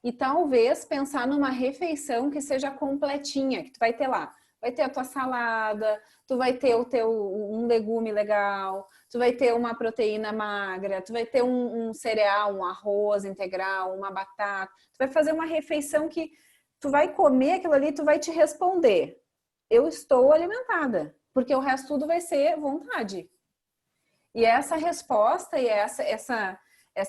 E talvez pensar numa refeição que seja completinha, que tu vai ter lá. Vai ter a tua salada, tu vai ter um legume legal, tu vai ter uma proteína magra, tu vai ter um cereal, um arroz integral, uma batata. Tu vai fazer uma refeição que tu vai comer aquilo ali, tu vai te responder. Eu estou alimentada, porque o resto tudo vai ser vontade. E essa resposta e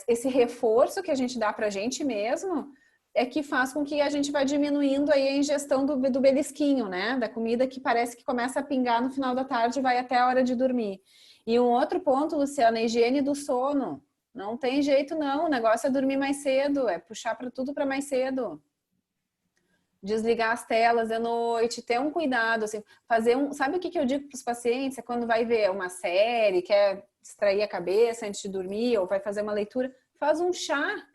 esse reforço que a gente dá pra gente mesmo é que faz com que a gente vá diminuindo aí a ingestão do belisquinho, né? Da comida que parece que começa a pingar no final da tarde e vai até a hora de dormir. E um outro ponto, Luciana, a higiene do sono. Não tem jeito não, o negócio é dormir mais cedo, é puxar para tudo para mais cedo. Desligar as telas de noite, ter um cuidado, assim, sabe o que eu digo para os pacientes? É quando vai ver uma série, quer distrair a cabeça antes de dormir, ou vai fazer uma leitura, faz um chá.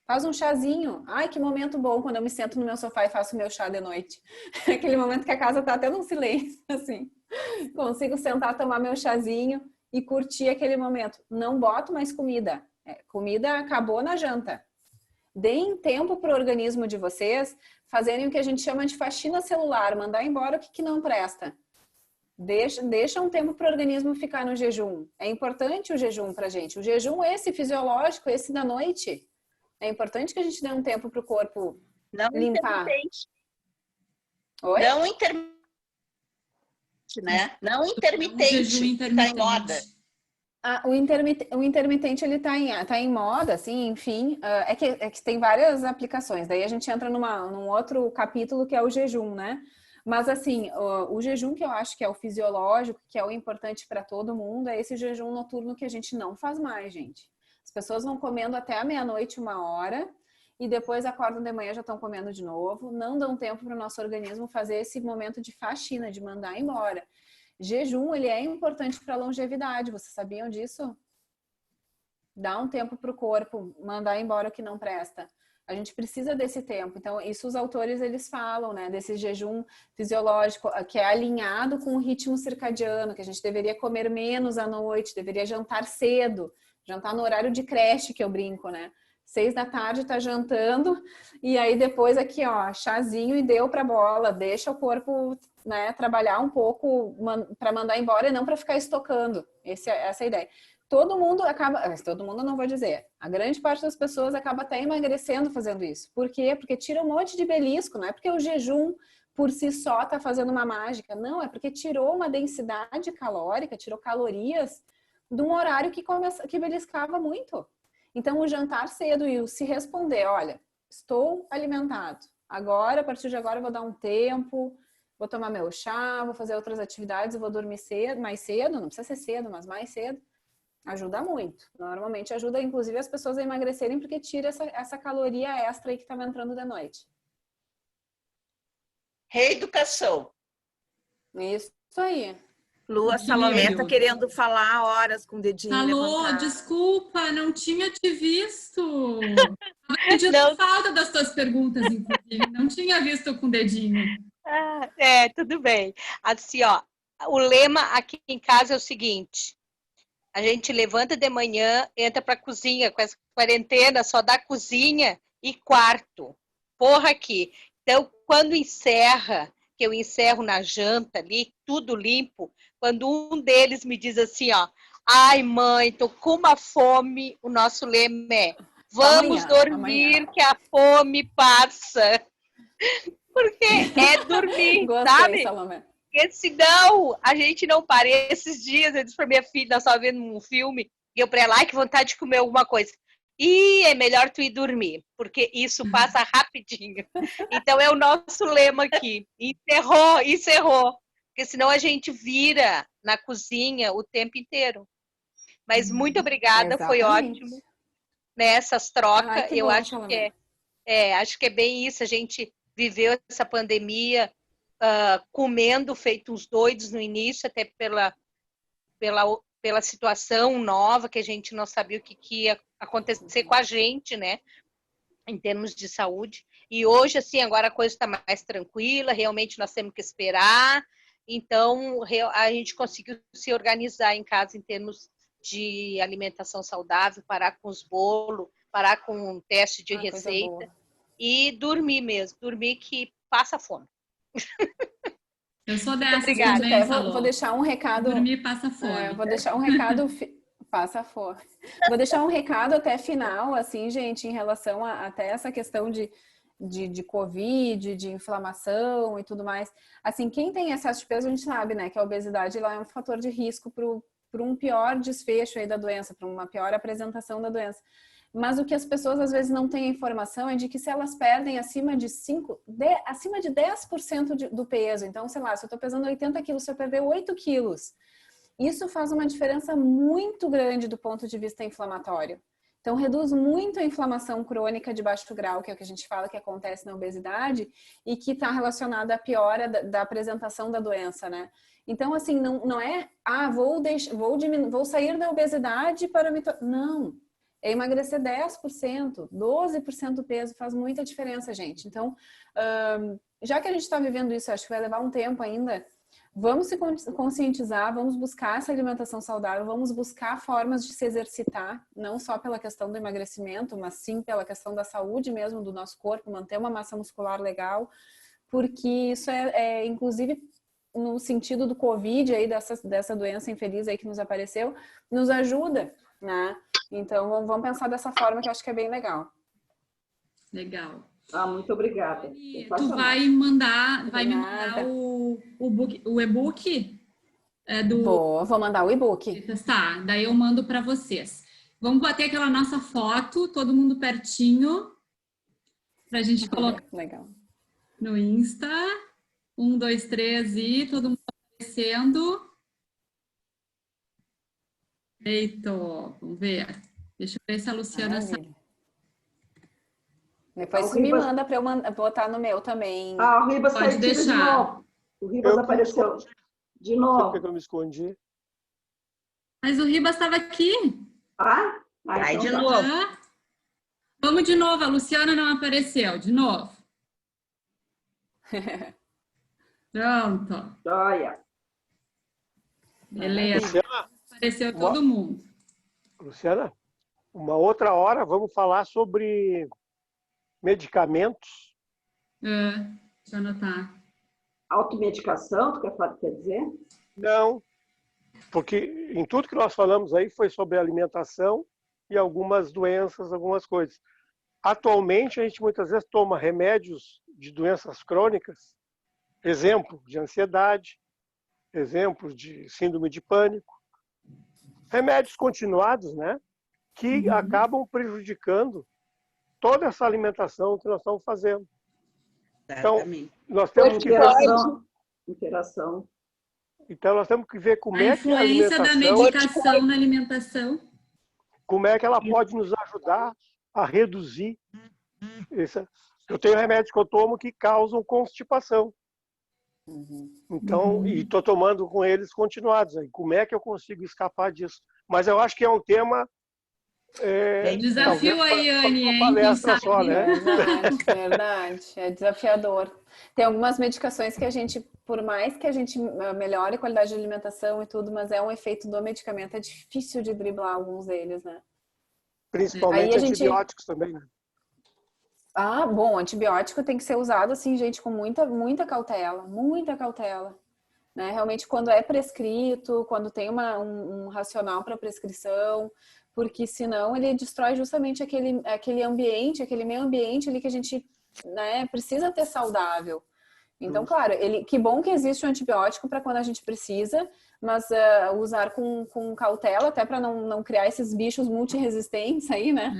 Faz um chazinho. Ai, que momento bom quando eu me sento no meu sofá e faço meu chá de noite. Aquele momento que a casa tá até num silêncio, assim. Consigo sentar, tomar meu chazinho e curtir aquele momento. Não boto mais comida. Comida acabou na janta. Deem tempo para o organismo de vocês fazerem o que a gente chama de faxina celular, mandar embora o que não presta. Deixa um tempo para o organismo ficar no jejum. É importante o jejum pra gente. O jejum esse fisiológico, esse da noite. É importante que a gente dê um tempo para o corpo Não limpar. intermitente. Oi? Não intermitente, né? Não intermitente, jejum que tá em moda. intermitente. O intermitente ele tá em moda, assim, enfim, é que tem várias aplicações. Daí a gente entra num outro capítulo que é o jejum, né? Mas assim, o jejum que eu acho que é o fisiológico, que é o importante para todo mundo, é esse jejum noturno que a gente não faz mais, gente. As pessoas vão comendo até a meia-noite, 1 hora, e depois acordam de manhã já estão comendo de novo. Não dão tempo para o nosso organismo fazer esse momento de faxina, de mandar embora. Jejum, ele é importante para a longevidade, vocês sabiam disso? Dá um tempo para o corpo mandar embora o que não presta. A gente precisa desse tempo. Então, isso os autores, eles falam, né? Desse jejum fisiológico, que é alinhado com o ritmo circadiano, que a gente deveria comer menos à noite, deveria jantar cedo, jantar no horário de creche, que eu brinco, né? 6 da tarde tá jantando, e aí depois aqui, ó, chazinho e deu pra bola, deixa o corpo, né, trabalhar um pouco para mandar embora e não para ficar estocando. Essa é a ideia. Todo mundo não vou dizer, a grande parte das pessoas acaba até emagrecendo fazendo isso. Por quê? Porque tira um monte de belisco, não é porque o jejum por si só tá fazendo uma mágica, não, é porque tirou uma densidade calórica, tirou calorias de um horário que beliscava muito. Então, o jantar cedo e o se responder, olha, estou alimentado. Agora, a partir de agora, eu vou dar um tempo, vou tomar meu chá, vou fazer outras atividades, eu vou dormir cedo, mais cedo, não precisa ser cedo, mas mais cedo. Ajuda muito. Normalmente ajuda, inclusive, as pessoas a emagrecerem, porque tira essa caloria extra aí que estava entrando de noite. Reeducação. Isso aí. Lu, a Salomé tá querendo falar horas com o dedinho Alô, levantado. desculpa, não tinha te visto. Tava sentindo falta das tuas perguntas, inclusive. Não tinha visto com o dedinho. Tudo bem. Assim, ó, o lema aqui em casa é o seguinte: a gente levanta de manhã, entra pra cozinha, com essa quarentena, só dá cozinha e quarto. Porra aqui. Então, quando encerra, que eu encerro na janta ali, tudo limpo, quando um deles me diz assim, ó, ai mãe, tô com uma fome, o nosso lema é, vamos dormir que a fome passa. Porque é dormir, Gostei, sabe? Salomé. Porque senão a gente não para. Esses dias eu disse pra minha filha, nós estávamos vendo um filme, e eu pra ela, que vontade de comer alguma coisa. E é melhor tu ir dormir, porque isso passa rapidinho. Então é o nosso lema aqui. Encerrou. Porque senão a gente vira na cozinha o tempo inteiro. Mas muito obrigada, foi ótimo. Nessas trocas, eu bom, acho que acho que é bem isso. A gente viveu essa pandemia comendo feito uns doidos no início, até pela situação nova, que a gente não sabia o que ia acontecer com a gente, né, em termos de saúde. E hoje, assim, agora a coisa está mais tranquila, realmente nós temos que esperar. Então, a gente conseguiu se organizar em casa em termos de alimentação saudável, parar com os bolos, parar com um teste de receita e dormir mesmo, dormir que passa fome. Eu sou dessa também, vou deixar um recado. Dormir passa fome. Vou deixar um recado. Passa fome. Vou deixar um recado até final, assim, gente, em relação até essa questão de Covid, de inflamação e tudo mais. Assim, quem tem excesso de peso, a gente sabe, né, que a obesidade ela é um fator de risco para um pior desfecho aí da doença, para uma pior apresentação da doença. Mas o que as pessoas às vezes não têm informação é de que se elas perdem acima de 10% do peso, então, sei lá, se eu estou pesando 80 quilos, se eu perder 8 quilos, isso faz uma diferença muito grande do ponto de vista inflamatório. Então, reduz muito a inflamação crônica de baixo grau, que é o que a gente fala que acontece na obesidade, e que está relacionada à piora da apresentação da doença, né? Então, assim, não é, vou sair da obesidade para me... Não. É emagrecer 10%, 12% do peso, faz muita diferença, gente. Então, já que a gente está vivendo isso, acho que vai levar um tempo ainda, vamos se conscientizar, vamos buscar essa alimentação saudável, vamos buscar formas de se exercitar, não só pela questão do emagrecimento, mas sim pela questão da saúde mesmo do nosso corpo, manter uma massa muscular legal, porque isso inclusive, no sentido do Covid, aí, dessa doença infeliz aí que nos apareceu, nos ajuda, né? Então, vamos pensar dessa forma que eu acho que é bem legal. Legal. Muito obrigada. Tu vai me mandar o e-book Vou mandar o e-book. Tá, daí eu mando para vocês. Vamos bater aquela nossa foto, todo mundo pertinho, para a gente colocar Legal. no Insta. 1, 2, 3 e todo mundo aparecendo. Eita, vamos ver. Deixa eu ver se a Luciana sabe. Depois você me manda para eu botar no meu também. O Ribas pode deixar. De novo. O Ribas apareceu de novo. Por que eu me escondi? Mas o Ribas estava aqui. Vai de novo. Vamos de novo, a Luciana não apareceu. De novo. Pronto. Joia. Beleza. Luciana, Apareceu todo mundo. Luciana, uma outra hora vamos falar sobre medicamentos. Deixa eu anotar. Automedicação, tu quer dizer? Não, porque em tudo que nós falamos aí foi sobre alimentação e algumas doenças, algumas coisas. Atualmente, a gente muitas vezes toma remédios de doenças crônicas, exemplo de ansiedade, exemplo de síndrome de pânico, remédios continuados, né, que acabam prejudicando toda essa alimentação que nós estamos fazendo. Então, nós temos que interação. Então, nós temos que ver como é que a influência da medicação na alimentação. Como é que ela pode nos ajudar a reduzir. Eu tenho remédios que eu tomo que causam constipação. Então, e estou tomando com eles continuados. Como é que eu consigo escapar disso? Mas eu acho que é um tema... desafio aí, Anne, hein? Palestra só, né? Verdade. É desafiador. Tem algumas medicações que a gente, por mais que a gente melhore a qualidade de alimentação e tudo, mas é um efeito do medicamento. É difícil de driblar alguns deles, né? Principalmente antibióticos também, né? Bom, antibiótico tem que ser usado, assim, gente, com muita cautela, né? Realmente, quando é prescrito, quando tem um racional para prescrição, porque senão ele destrói justamente aquele ambiente, aquele meio ambiente ali que a gente, né, precisa ter saudável. Então, claro, que bom que existe o antibiótico para quando a gente precisa, mas usar com cautela, até para não criar esses bichos multiresistentes aí, né?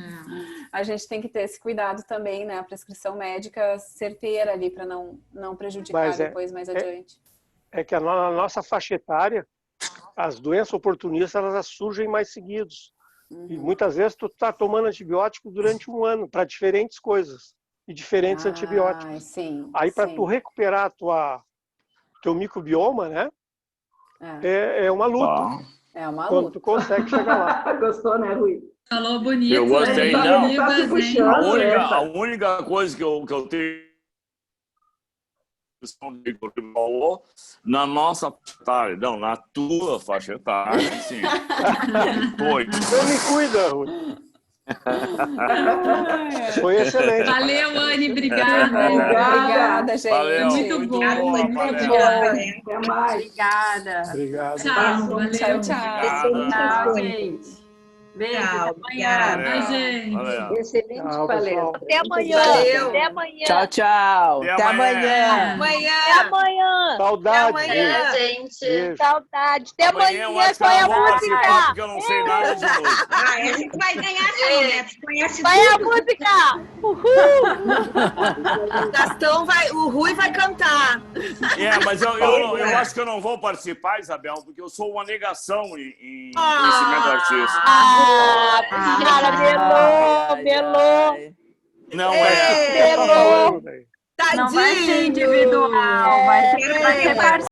A gente tem que ter esse cuidado também, né? A prescrição médica certeira ali para não prejudicar depois mais adiante. É que na nossa faixa etária, as doenças oportunistas, elas surgem mais seguidos. E muitas vezes tu tá tomando antibiótico durante um ano para diferentes coisas e diferentes antibióticos. Aí para tu recuperar teu microbioma, né? É uma luta. É uma luta. Quando tu consegue chegar lá. Gostou, né, Rui? Falou bonito. Eu gostei, não. Puxando, a única coisa que eu tenho falou na nossa faixa etária, não, na tua faixa etária, sim. Foi. Então me cuida, Rui. Foi excelente. Valeu, Anne, obrigada. Obrigada, gente. Valeu, muito bom. Até mais. Obrigada. Obrigado. Tchau, valeu. Tchau, gente. Beijo, Tchau, até amanhã. Bye, gente. Excelente palestra. Até amanhã. Valeu. Até amanhã. Tchau, tchau. Até amanhã. Até amanhã. Saudade. Amanhã, gente. Beijo. Saudade. Até Amanhã eu amanhã. acho que Qual é eu a vou participar, música? porque eu não sei nada de novo. A gente vai ganhar sim, né? Tu conhece Qual é a tudo. música? O Gastão o Rui vai cantar. Mas eu acho que eu não vou participar, Isabel, porque eu sou uma negação em conhecimento artístico. Cara, melou. Não Melou. Tadinho. Não vai ser individual, vai ser parceiro.